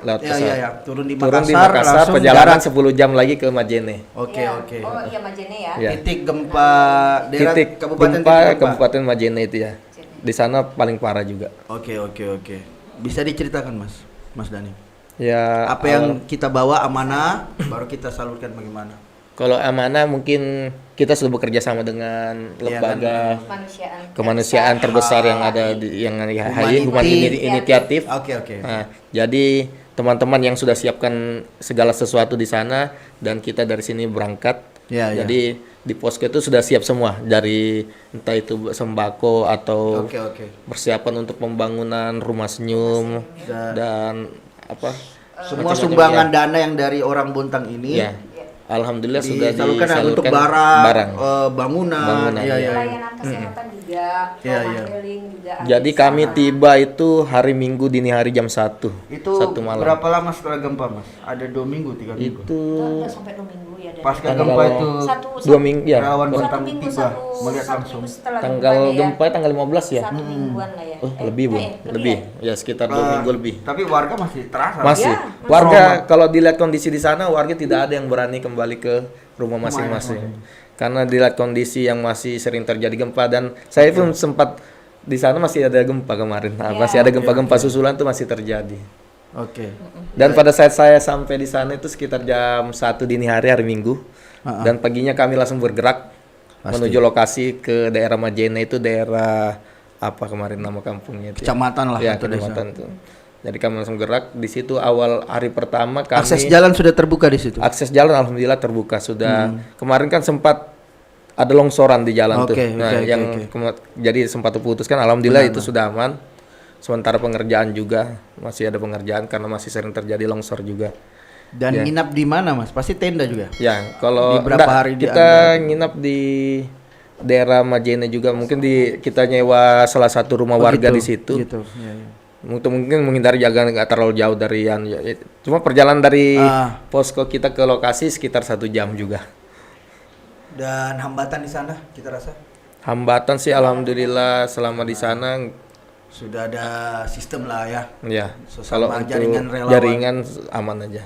Lewat ya, pesawat. ya. Turun di Turun Makassar, di Makassar, langsung perjalanan darat. 10 jam lagi ke Majene. Oke. Oh iya Majene ya. Ya. Titik gempa daerah Titik Kabupaten gempa titik gempa. Kabupaten Majene itu ya. Di sana paling parah juga. Oke. Bisa diceritakan Mas Dani. Ya Apa yang kita bawa amanah baru kita salurkan bagaimana? kalau amanah mungkin kita sudah bekerja sama dengan Iya, lembaga kemanusiaan terbesar terbesar yang ada di Humanity. Humanity Initiative. Oke. Nah, jadi teman-teman yang sudah siapkan segala sesuatu di sana dan kita dari sini berangkat. Ya. Jadi di posko itu sudah siap semua dari entah itu sembako atau Oke. persiapan untuk pembangunan rumah senyum dan apa Semua macam-macam, sumbangan dana yang dari orang Bontang ini ya. Alhamdulillah sudah disalurkan untuk barang. bangunan. Iya. Pelayanan kesehatan juga, Iya. healing juga. Jadi kami tiba itu hari Minggu dini hari jam 1. Itu 1 malam. berapa lama setelah gempa, Mas? Ada 2 minggu, 3 minggu. Itu Nggak sampai 2 minggu ya. Dan Pasca gempa itu dua minggu ya. relawan satu Bontang minggu tiba melihat satu langsung. minggu setelah Tanggal gempanya ya. gempa tanggal 15 ya. 1 mingguan lah ya. Oh, lebih, Bu. Lebih. Ya sekitar 2 minggu lebih. Tapi warga masih terasa. Masih. Ya, Warga kalau dilihat kondisi di sana warga tidak ada yang berani kembali ke rumah masing-masing. Karena dilihat kondisi yang masih sering terjadi gempa dan saya pun sempat di sana masih ada gempa kemarin. Nah, masih ada gempa-gempa susulan tuh masih terjadi. Oke. Dan pada saat saya sampai di sana itu sekitar jam 1 dini hari Minggu. Dan paginya kami langsung bergerak menuju lokasi ke daerah Majene, itu daerah apa kemarin nama kampungnya itu. Kecamatan lah Ya, atau desa. kecamatan itu. Jadi kami langsung gerak di situ awal hari pertama kami Akses jalan sudah terbuka di situ. akses jalan alhamdulillah terbuka sudah. Kemarin kan sempat ada longsoran di jalan tuh. Oke, Nah, oke, yang jadi sempat terputuskan alhamdulillah itu sudah aman. Sementara pengerjaan juga masih ada pengerjaan karena masih sering terjadi longsor juga. Dan nginap di mana, Mas? Pasti tenda juga. Ya, kalau Di berapa hari di kita nginap di daerah Majene juga mungkin kita nyewa salah satu rumah warga di situ. Gitu. Ya. Mungkin menghindari jaga nggak terlalu jauh dari cuma perjalanan dari posko kita ke lokasi sekitar 1 jam juga. Dan hambatan di sana kita rasa Hambatan sih alhamdulillah selama di sana sudah ada sistem lah ya. ya Sesama kalau untuk jaringan relawan. jaringan aman aja.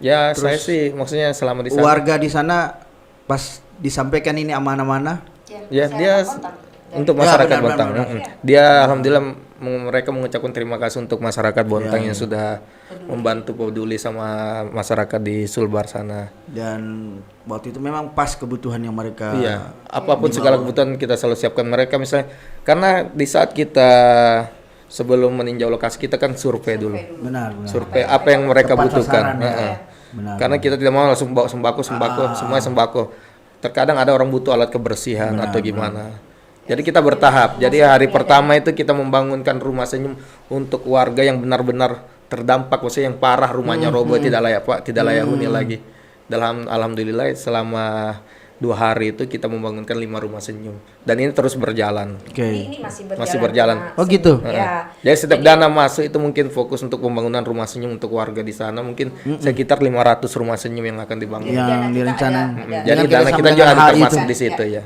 Ya saya sih maksudnya selama di sana Warga di sana pas disampaikan ini amanah-amanah, ya dia untuk masyarakat Bontang. Dia alhamdulillah mereka mengucapkan terima kasih untuk masyarakat Bontang yang sudah membantu peduli sama masyarakat di Sulbar sana. dan waktu itu memang pas kebutuhan yang mereka. Iya, apapun segala kebutuhan kita selalu siapkan mereka misalnya karena di saat kita sebelum meninjau lokasi kita kan survei dulu. Benar. Survei apa yang mereka Tepat butuhkan. sasaran, ya. Heeh. Benar. Karena kita tidak mau langsung bawa sembako, semua sembako. Terkadang ada orang butuh alat kebersihan atau gimana. Jadi kita bertahap. Jadi hari pertama itu kita membangunkan rumah senyum untuk warga yang benar-benar terdampak, maksudnya yang parah rumahnya roboh tidak layak huni lagi. Dalam alhamdulillah selama 2 hari itu kita membangunkan 5 rumah senyum dan ini terus berjalan. Oke. Ini Masih berjalan. Mas. Oh gitu. Ya. Jadi setiap dana masuk itu mungkin fokus untuk pembangunan rumah senyum untuk warga di sana mungkin sekitar 500 rumah senyum yang akan dibangun. Yang direncanakan. ada. Jadi Dengan dana kita juga kesampaian ada hal termasuk itu. di situ ya.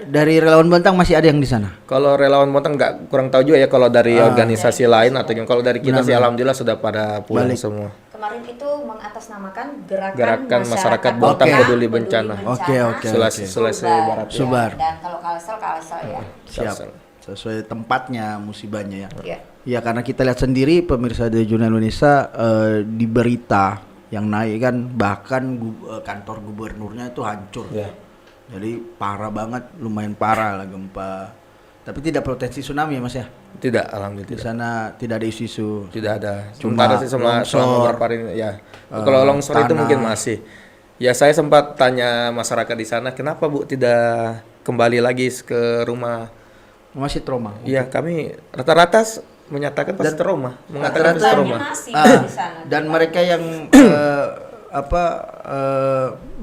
dari relawan Bontang masih ada yang di sana? Kalau relawan Bontang nggak, kurang tahu juga ya kalau dari organisasi lain atau gimana. Kalau dari kita sih alhamdulillah sudah pada pulang semua. Kemarin itu mengatasnamakan gerakan, Gerakan masyarakat Bontang Peduli Bencana. Oke. Sulawesi Barat. Ya. Subar. Dan kalau Kalsel ya. Siap. Sesuai tempatnya musibahnya ya. Iya. Ya karena kita lihat sendiri pemirsa dari Jurnal Indonesia di berita yang naik kan bahkan kantor gubernurnya itu hancur. Ya. Jadi parah banget, lumayan parah lah gempa. Tapi tidak potensi tsunami ya Mas ya? Tidak, alhamdulillah Di tidak. sana tidak ada isu-isu. Tidak ada. Cuma Sementara sih selama beberapa hari ya. Kalau longsor itu tanah. mungkin masih. Ya saya sempat tanya masyarakat di sana, kenapa Bu tidak kembali lagi ke rumah? Masih trauma. Iya, kami rata-rata menyatakan pasti trauma, mengatakan pasti rata-rata trauma. Masih di sana. Dan mereka yang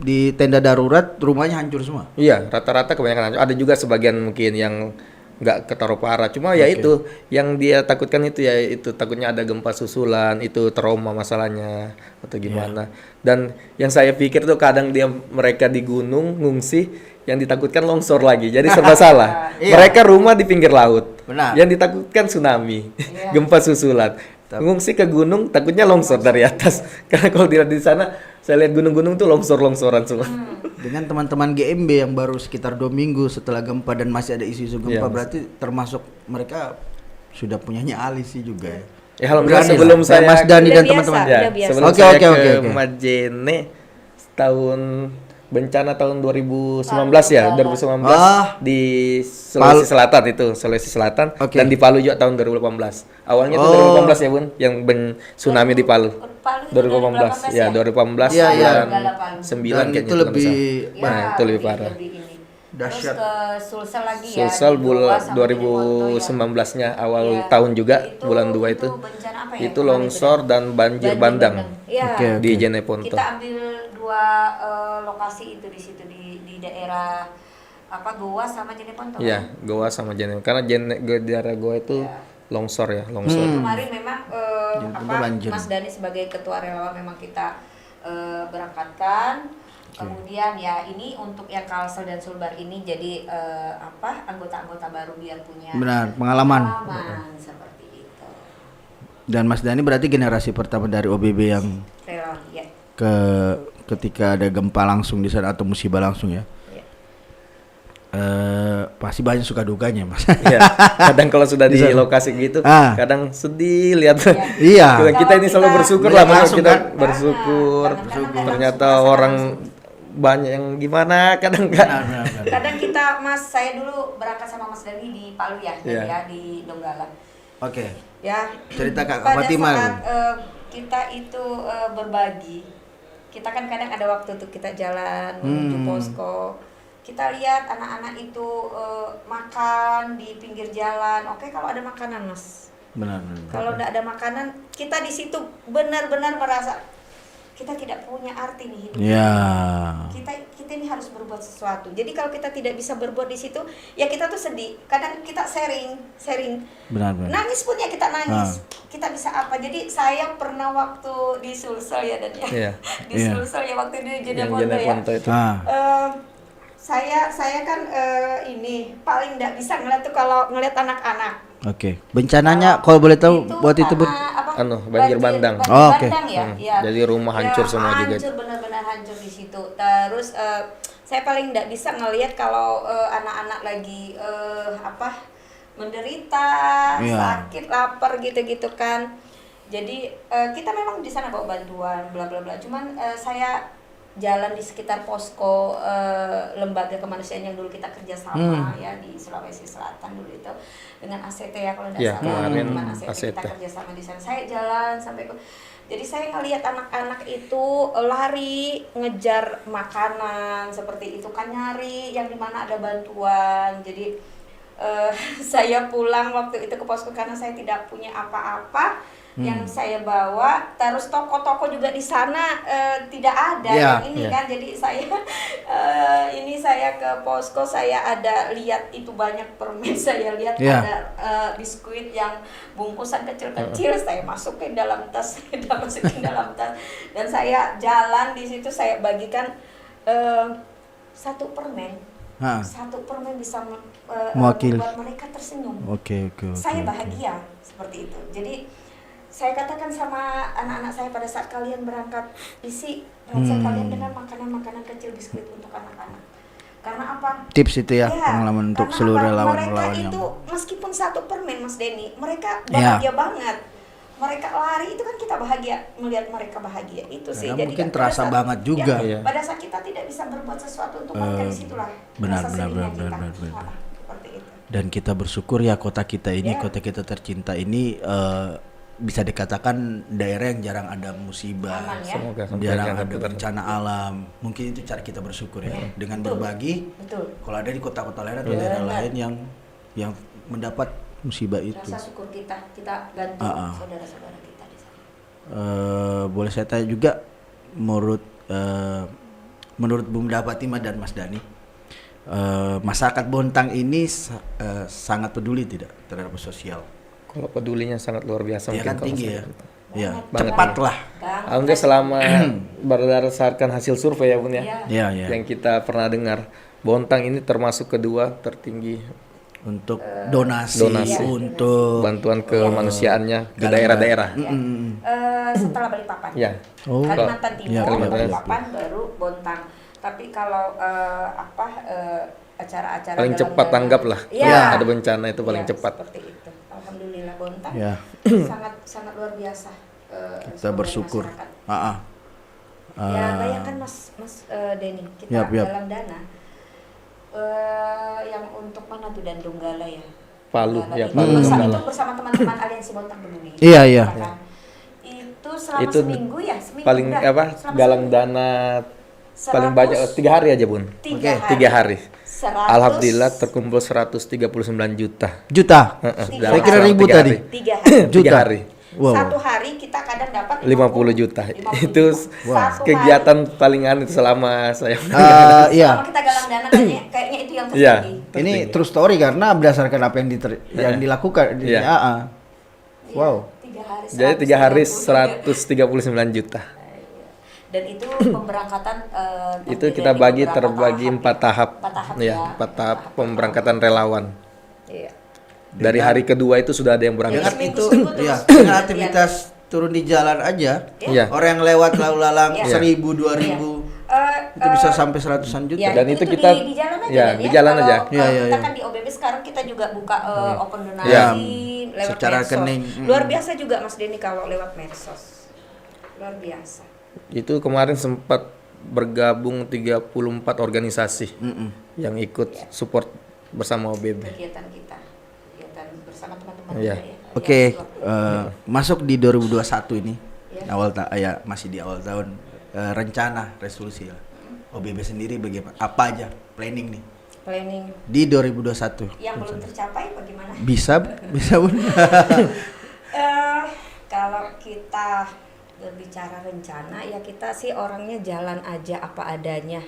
di tenda darurat rumahnya hancur semua. Iya, rata-rata kebanyakan hancur. Ada juga sebagian mungkin yang nggak ketaruh parah. Cuma ya itu yang dia takutkan itu ya itu takutnya ada gempa susulan, itu trauma masalahnya atau gimana. Dan yang saya pikir tuh kadang mereka di gunung ngungsi, yang ditakutkan longsor lagi. Jadi serba salah. Mereka rumah di pinggir laut. Benar. Yang ditakutkan tsunami, gempa susulan. Ngungsi ke gunung takutnya longsor dari atas. Karena kalau dilihat di sana, saya lihat gunung-gunung tuh longsor-longsoran semua. Dengan teman-teman GMB yang baru sekitar 2 minggu setelah gempa dan masih ada isu-isu gempa, berarti termasuk mereka sudah punya nyali sih juga ya. Ya alhamdulillah Berani sebelum lah. saya Mas Dani Udah dan biasa. teman-teman. Udah ya, biasa. sebelum Oke, saya oke, ke oke. Majene tahun bencana tahun 2019 ya, 2019 di Sulawesi Selatan itu, Sulawesi Selatan dan di Palu juga tahun 2018. Awalnya itu 2018 ya, Bun, yang tsunami di Palu. Palu itu 2018 ya, 2018 Iya, iya. bulan 9 Dan itu lebih nah, itu lebih parah. Terus ke Sulsel lagi ya. Sulsel di bulan Goa sama di Monto 2019-nya ya. awal Iya. tahun juga Itu- bulan 2 itu. bencana apa ya? Itu kemarin longsor dan banjir bandang Iya. Oke. di Jeneponto. Kita ambil 2 lokasi itu di situ di daerah Goa sama Jeneponto. Iya, Goa sama Jeneponto. Karena di daerah Goa itu longsor ya, longsor. Kemarin memang Jeneponto banjir. Mas Dani sebagai ketua relawan memang kita berangkatkan. Kemudian ya ini untuk yang Kalsel dan Sulbar ini jadi anggota-anggota baru biar punya benar pengalaman. seperti itu. Dan Mas Dani berarti generasi pertama dari OBB yang Relawan ya. ketika ada gempa langsung di sana atau musibah langsung ya. Iya. Pasti banyak suka dukanya Mas. Iya. Kadang kalau sudah di lokasi gitu, kadang sedih lihat. Iya. Kita ini selalu bersyukur lah, langsung kita kan? bersyukur. Kadang-kadang Ternyata langsung orang banyak yang gimana, kadang kan. Kadang kita saya dulu berangkat sama Mas Dani di Palu ya, Iya. ya di Donggala. Oke. Ya. Cerita Kak Pada Fatimah. saat kita itu berbagi, kita kan kadang ada waktu tuh kita jalan menuju posko. Kita lihat anak-anak itu makan di pinggir jalan. Oke, kalau ada makanan, Mas. Benar. Kalau tidak ada makanan, kita di situ benar-benar merasa kita tidak punya arti nih hidup. Ya. Kita ini harus berbuat sesuatu. Jadi kalau kita tidak bisa berbuat di situ, ya kita tuh sedih. Kadang kita sharing. Benar. Nangis pun ya kita nangis. Kita bisa apa? Jadi saya pernah waktu di Sulsel ya dan ya. Iya. Di Sulsel ya waktu di Yang Jeneponto ya. Jeneponto itu. Saya kan ini paling tidak bisa ngeliat tuh kalau ngeliat anak-anak. Oke. Bencananya kalau boleh tahu buat itu banjir bandang. Oh, oke. bandang ya. Ya. Jadi rumah hancur semua juga. Hancur, benar-benar hancur di situ. Terus saya paling tidak bisa ngelihat kalau anak-anak lagi menderita, sakit, lapar gitu-gitu kan. Jadi kita memang di sana bawa bantuan, bla bla bla. Cuman saya jalan di sekitar posko lembaga kemanusiaan yang dulu kita kerjasama ya di Sulawesi Selatan dulu itu dengan ACT ya kalau tidak salah teman ACT kita kerjasama di sana. Saya jalan sampai jadi saya ngelihat anak-anak itu lari ngejar makanan seperti itu kan, nyari yang dimana ada bantuan. Jadi saya pulang waktu itu ke posko karena saya tidak punya apa-apa yang saya bawa. Terus toko-toko juga di sana tidak ada yang ini kan. Jadi saya saya ke posko, saya ada lihat itu banyak permen, saya lihat ada biskuit yang bungkusan kecil-kecil, saya masukin dalam tas, dan saya jalan di situ, saya bagikan 1 permen Ha. satu permen bisa Mewakili. membuat mereka tersenyum. Oke. Saya bahagia seperti itu. Jadi saya katakan sama anak-anak saya pada saat kalian berangkat, isi ransel kalian dengan makanan-makanan kecil, biskuit untuk anak-anak. Karena apa? Tips itu ya, pengalaman untuk karena seluruh apa? relawan-relawan Mereka yang itu meskipun satu permen, Mas Denny, mereka bahagia banget. Mereka lari itu kan kita bahagia melihat mereka bahagia itu sih. Karena Jadi mungkin kan terasa banget juga. Ya, pada saat kita tidak bisa berbuat sesuatu untuk mereka, disitulah benar, rasa benar, sedihnya benar, kita. benar, benar. Seperti itu. Dan kita bersyukur ya kota kita ini, Ya. kota kita tercinta ini bisa dikatakan daerah yang jarang ada musibah, Aman ya. Semoga jarang sampai ada bencana alam. Mungkin itu cara kita bersyukur ya, dengan berbagi. Betul. Kalau ada di kota-kota lain atau daerah lain yang mendapat musibah itu. Rasa syukur kita bantu saudara-saudara kita di sana. Boleh saya tanya juga, menurut Bung Fatimah dan Mas Dani, masyarakat Bontang ini sangat peduli tidak terhadap sosial? Kalau pedulinya sangat luar biasa. Ya mungkin kan kalau tinggi saya ya. gitu. Ya, Banget. cepat lah. Alhamdulillah selama berdasarkan hasil survei ya Bun ya, Ya. yang kita pernah dengar, Bontang ini termasuk kedua tertinggi Untuk donasi, untuk bantuan kemanusiaannya ke daerah-daerah. Setelah Balikpapan. Ya. Oh. Kalimantan Timur, Ya, Kalimantan. Balikpapan, baru Bontang. Tapi kalau acara-acara Paling dalam cepat dana- tanggap lah. Ya. Ada bencana itu paling Ya, cepat. Seperti itu. Alhamdulillah Bontang Ya. sangat luar biasa. Kita bersyukur. Masyarakat. Ya bayangkan Mas Denny, kita Yap. dalam dana yang untuk mana tuh, dan Donggala ya. Palu, Donggala ya, itu Palu, bersama, Donggala. itu bersama teman-teman Aliansi Bontang Peduli. Iya, iya. Kan? Itu selama Itu seminggu paling selama galang seminggu. dana paling banyak 3 hari aja Bun. 3 hari. 100 Alhamdulillah terkumpul 139 juta. Saya kira Selama ribu 3 tadi. hari. 3 hari. 3 hari. Wow. Satu hari kita kadang dapat 50 juta. 50 Itu juta. Satu kegiatan paling aneh selama saya. Iya. Selama kita galang dana kayaknya itu yang Iya. terjadi. Ini true story karena berdasarkan apa yang dilakukan. Iya. Wow. 3 hari. Jadi 3 hari 130. 139 juta. Dan itu pemberangkatan Itu terdiri kita dari beberapa terbagi 4 tahap. 4 tahap Ya, ya. 4 tahap pemberangkatan relawan. Iya. Dari hari kedua itu sudah ada yang berangkat. Dengan seminggu- itu seminggu terus ya, latihan. dengan aktivitas turun di jalan aja. Iya. Orang yang lewat lalu lalang Iya. 1.000, 2.000 itu bisa sampai seratusan juta. Ya, Dan itu itu kita- di jalan aja ya, Dan, di jalan Kalau, aja. Iya, iya, kita iya. kan di OBB sekarang kita juga buka open donasi Iya. lewat Secara medsos. rekening. Luar biasa juga Mas Denny kalau lewat medsos. Luar biasa. Itu kemarin sempat bergabung 34 organisasi yang ikut support bersama OBB. Kegiatan kita. Kegiatan bersama teman-teman Iya. kita ya. Oke, Aliansi masuk di 2021 ini. Ya. Masih di awal tahun, rencana resolusi ya. OBB sendiri bagaimana? Apa aja planning nih planning di 2021? yang belum tercapai bagaimana? Bisa Bun. Kalau kita berbicara rencana ya kita sih orangnya jalan aja apa adanya,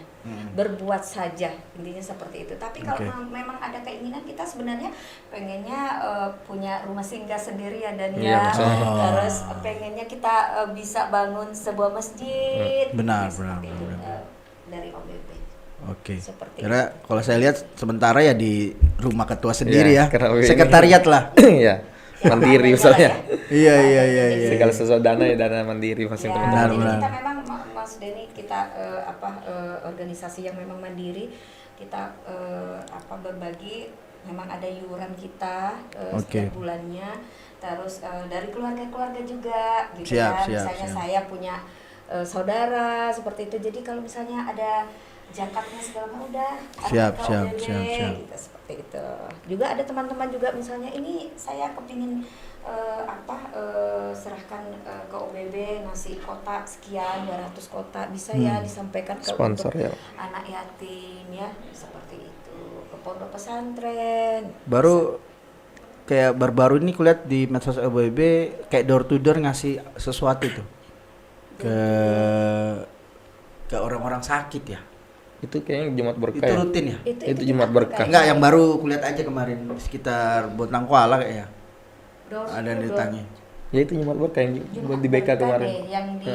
berbuat saja, intinya seperti itu. Tapi kalau Oke. memang ada keinginan, kita sebenarnya pengennya punya rumah singgah sendiri ya dan Iya, ya, betul. terus pengennya kita bisa bangun sebuah masjid. Benar, seperti benar, itu, benar. dari OBB. Oke. Seperti Karena kalau saya lihat sementara ya di rumah ketua sendiri Iya, ya. karena ini- Sekretariat lah. Iya. Mandiri misalnya. Iya, iya, iya, iya. Segala sesuatu dana ya dana mandiri pasti Ya, teman-teman. jadi benar. kita memang Mas Denny kita organisasi yang memang mandiri, kita berbagi, memang ada iuran kita Oke. setiap bulannya, terus dari keluarga-keluarga juga gitu Siap, kan. siap, Misalnya siap. saya punya saudara seperti itu, jadi kalau misalnya ada zakatnya segala macam udah Siap, arahkan ke siap, OBB, siap. gitu, seperti itu. Juga ada teman-teman juga misalnya ini saya kepingin serahkan ke OBB ngasih kota sekian 200 kota bisa ya disampaikan ke Sponsor untuk ya. anak yatim ya seperti itu, ke pondok pesantren. Baru kayak baru-baru ini kulihat di medsos OBB kayak door to door ngasih sesuatu tuh ke orang-orang sakit ya. Itu kayaknya Jumat Berkah. Itu ya? rutin ya? Itu Jumat Berkah. Enggak, yang baru kulihat aja kemarin di sekitar Bontang Kuala kayaknya. Door to Ada yang door. ditanya. Ya itu Jumat Berkah yang Jumat di BK Berkah kemarin. deh, yang di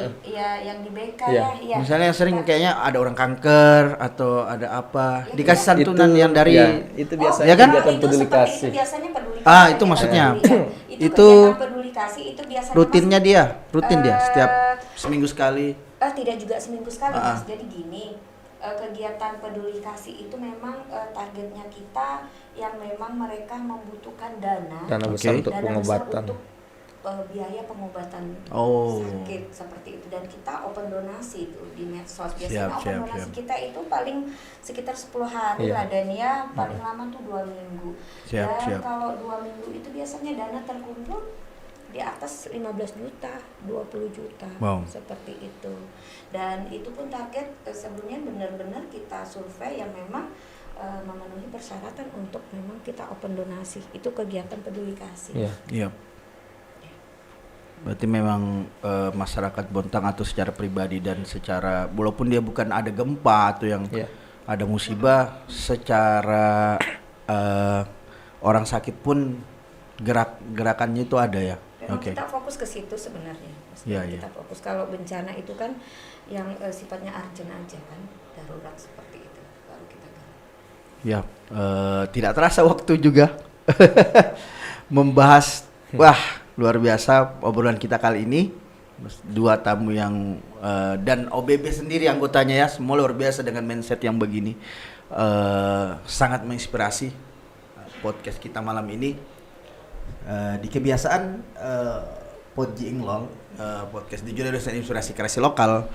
yang di BK Iya. ya. Misalnya sering kayaknya ada orang kanker atau ada apa, Ya, dikasih itu- santunan yang dari ya, itu biasa ya kan? kegiatan itu peduli seperti kasih. itu biasanya peduli Ah, kasih, itu kegiatan maksudnya. peduli, ya. Itu Itu kegiatan peduli kasih itu biasanya rutinnya dia, rutin dia setiap eh, seminggu sekali. tidak juga seminggu sekali Ah, ah. Mas. Jadi gini, kegiatan peduli kasih itu memang targetnya kita yang memang mereka membutuhkan dana Dana besar Oke. untuk dana pengobatan. besar untuk biaya pengobatan Oh. sakit seperti itu, dan kita open donasi itu di medsos. Biasanya Siap, open siap, donasi siap. kita itu paling sekitar 10 hari Iya. lah, dan ya paling lama tuh 2 minggu. Siap, Dan siap. kalau 2 minggu itu biasanya dana terkumpul di atas 15 juta, 20 juta, Wow. seperti itu. Dan itu pun target sebelumnya benar-benar kita survei yang memang memenuhi persyaratan untuk memang kita open donasi. Itu kegiatan peduli kasih. Iya. Iya. Berarti memang masyarakat Bontang atau secara pribadi dan secara walaupun dia bukan ada gempa atau yang Iya. ada musibah, secara orang sakit pun gerakannya itu ada ya. Memang Oke. kita fokus ke situ sebenarnya. Mas. Iya, Kita fokus kalau bencana itu kan yang sifatnya urgent aja kan, darurat seperti itu baru kita garap. Ya, tidak terasa waktu juga membahas. Wah, luar biasa obrolan kita kali ini. Dua tamu yang dan OBB sendiri anggotanya ya, semua luar biasa dengan mindset yang begini. Sangat menginspirasi podcast kita malam ini. Di kebiasaan Podji Inglong, podcast di Jurusan Inspirasi Kreasi Lokal,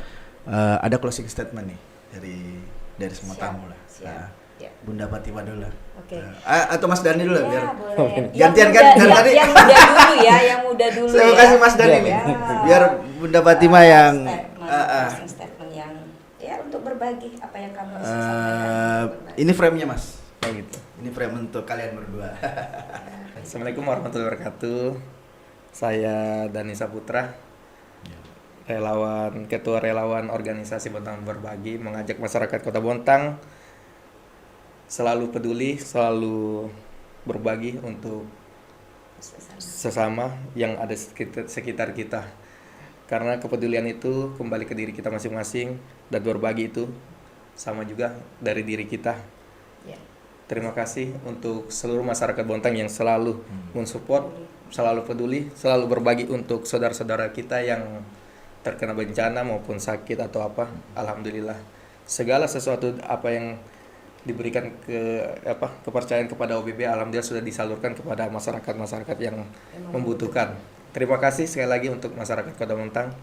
ada closing statement nih dari semua Siap, tamu lah. siap. Nah, Ya. Bunda Fatima dulu lah. Oke. Atau Mas Dani dulu lah biar. Ya, boleh. Gantian Yang kan, muda- dari yang- tadi. yang muda dulu ya, yang muda dulu Saya mau ya. kasih Mas Dani Ya. nih. Ya. Biar Bunda Fatima yang closing statement yang ya untuk berbagi apa yang kamu bisa sampaikan. ini frame-nya Mas. Oh gitu. Ini frame untuk kalian berdua. Assalamualaikum warahmatullahi wabarakatuh. Saya Dani Saputra, ketua relawan organisasi Bontang Berbagi, mengajak masyarakat Kota Bontang selalu peduli, selalu berbagi untuk sesama yang ada sekitar kita. Karena kepedulian itu kembali ke diri kita masing-masing, dan berbagi itu sama juga dari diri kita. Ya. Terima kasih untuk seluruh masyarakat Bontang yang selalu mensupport, selalu peduli, selalu berbagi untuk saudara-saudara kita yang terkena bencana maupun sakit atau apa. Alhamdulillah, segala sesuatu apa yang diberikan kepercayaan kepada OBB, alhamdulillah sudah disalurkan kepada masyarakat yang membutuhkan. Terima kasih sekali lagi untuk masyarakat Kota Bontang.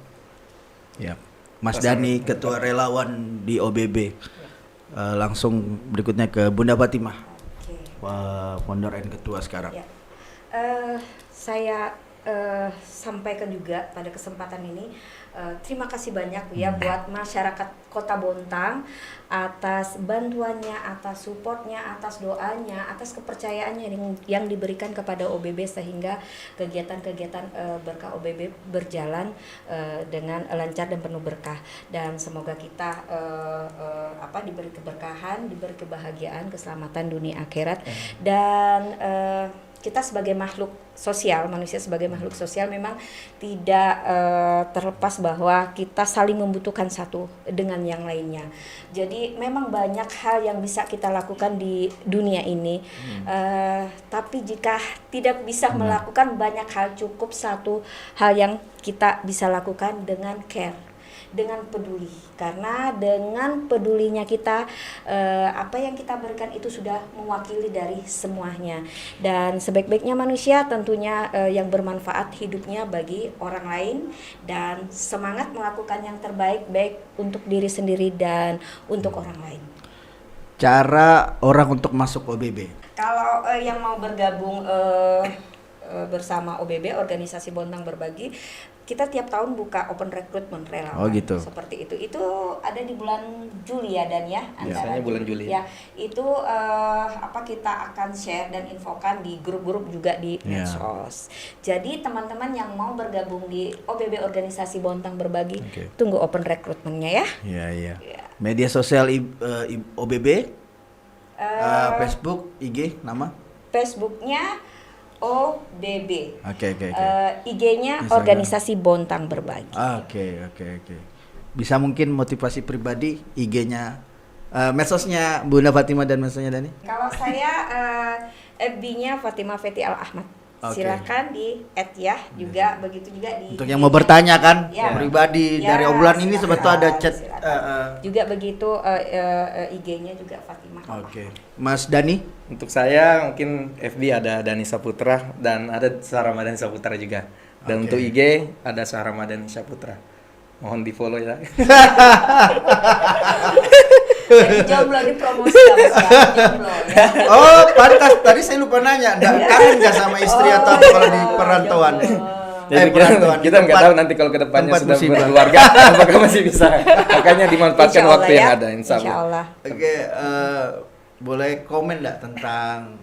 Ya. Mas Dani, ketua relawan di OBB. Langsung berikutnya ke Bunda Fatimah, Oke. founder and ketua sekarang. Ya. Saya sampaikan juga pada kesempatan ini, terima kasih banyak ya buat masyarakat Kota Bontang atas bantuannya, atas supportnya, atas doanya, atas kepercayaannya yang diberikan kepada OBB sehingga kegiatan-kegiatan berkah OBB berjalan dengan lancar dan penuh berkah, dan semoga kita diberi keberkahan, diberi kebahagiaan, keselamatan dunia akhirat, dan kita sebagai makhluk sosial, manusia sebagai makhluk sosial memang tidak terlepas bahwa kita saling membutuhkan satu dengan yang lainnya. Jadi memang banyak hal yang bisa kita lakukan di dunia ini, tapi jika tidak bisa melakukan banyak hal, cukup satu hal yang kita bisa lakukan dengan care, dengan peduli, karena dengan pedulinya kita, apa yang kita berikan itu sudah mewakili dari semuanya, dan sebaik-baiknya manusia tentunya yang bermanfaat hidupnya bagi orang lain, dan semangat melakukan yang terbaik baik untuk diri sendiri dan untuk orang lain. Cara orang untuk masuk OBB. Kalau yang mau bergabung bersama OBB, Organisasi Bontang Berbagi, kita tiap tahun buka open recruitment relawan. Oh gitu. Seperti itu. Itu ada di bulan Juli ya, Dan ya. Biasanya bulan Juli. Ya, itu kita akan share dan infokan di grup-grup juga di medsos. Jadi teman-teman yang mau bergabung di OBB, Organisasi Bontang Berbagi, tunggu open recruitmentnya ya. Iya. Media sosial OBB, Facebook, IG, nama? Facebooknya OBB. Oke. IG-nya Instagram. Organisasi Bontang Berbagi. Oke. Bisa mungkin motivasi pribadi IG-nya, medsosnya Bunda Fatima dan medsosnya Dani? Kalau saya FB-nya Fatima Feti Al Ahmad. Oke. Silakan di add ya, juga begitu juga di Untuk yang mau bertanya kan Ya. pribadi Ya, dari obrolan ini silakan, sebetulnya ada chat. silakan. Juga begitu IG-nya juga Fatima. Oke. Mas Dani? Untuk saya mungkin FB ada Dani Saputra dan ada Sahramadani Saputra juga. Dan Oke. untuk IG ada Sahramadani Saputra. Mohon di follow ya. Lagi jomblo di promosi ya, Mas ya. Jomblo ya. Oh, pantas. Tadi saya lupa nanya. Kangen nggak sama istri atau apa kalau di perantauan? Jadi kita nggak tahu nanti kalau kedepannya tempat sudah musibah. berkeluarga apakah masih bisa. Makanya dimanfaatkan Insya Allah waktu yang ya. ada, insya Allah. Insya Allah. Oke, boleh komen nggak tentang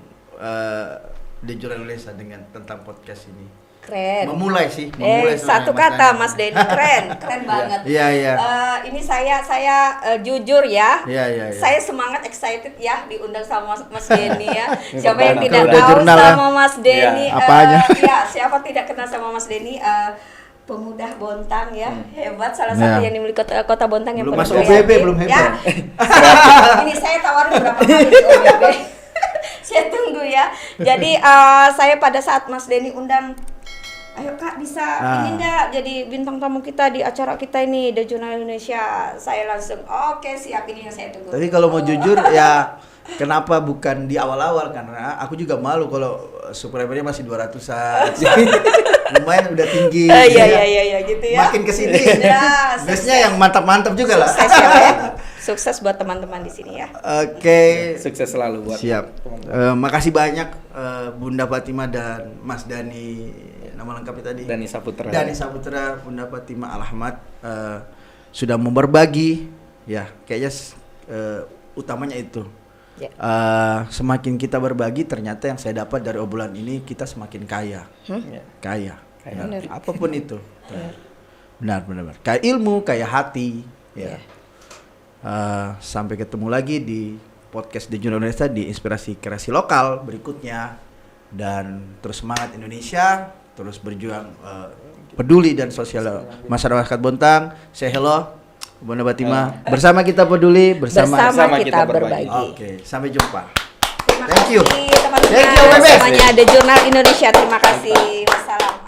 The Jurnal Indonesia tentang podcast ini? Keren. Memulai sih. Satu kata Mas Denny, keren banget. Iya. Ini saya jujur ya. Iya. Saya semangat excited ya diundang sama Mas Denny ya. Siapa yang pertama tidak kali. tahu Jurnal ya. sama Mas Denny? Iya, apanya? Ya, siapa tidak kenal sama Mas Denny? Pemuda Bontang ya, hebat, salah satu Ya. yang dimiliki kota Bontang yang Belum penuh masuk kreatif. OBB, belum hebat. Ya. Ini saya tawarin berapa kali di OBB. Saya tunggu ya. Jadi saya pada saat Mas Denny undang, ayo Kak bisa ini enggak jadi bintang tamu kita di acara kita ini The Jurnal Indonesia. Saya langsung oke, siap, ini yang saya tunggu. Tapi kalau mau jujur ya kenapa bukan di awal-awal, karena aku juga malu kalau subscribernya masih 200-an. Lumayan udah tinggi. Iya gitu ya. Makin kesini. Ya, Biasanya yang mantap-mantap juga lah. Sukses ya, Pak ya. Sukses buat teman-teman di sini ya. Oke. Sukses selalu buat Siap. teman-teman. Makasih banyak Bunda Fatima dan Mas Dani. Nama lengkapnya tadi? Dani Saputra. Dani Saputra, Bunda Fatima Al Ahmad sudah mau berbagi. Ya, kayaknya utamanya itu. Ya. Semakin kita berbagi, ternyata yang saya dapat dari obrolan ini kita semakin kaya. Ya. Kaya. Kaya. Ya, Benar. apapun itu. Benar. Kayak ilmu, kayak hati. Ya. Ya. Sampai ketemu lagi di podcast The Jurnal Indonesia di Inspirasi Kreasi Lokal berikutnya. Dan terus semangat Indonesia, terus berjuang peduli dan sosial masyarakat Bontang. Say hello Bunda Fatima. Bersama kita peduli, bersama kita berbagi. Oke, sampai jumpa. Terima Thank you. kasih teman-teman. Thank you, Bebe. Semuanya The Jurnal Indonesia. Terima kasih. Wassalam.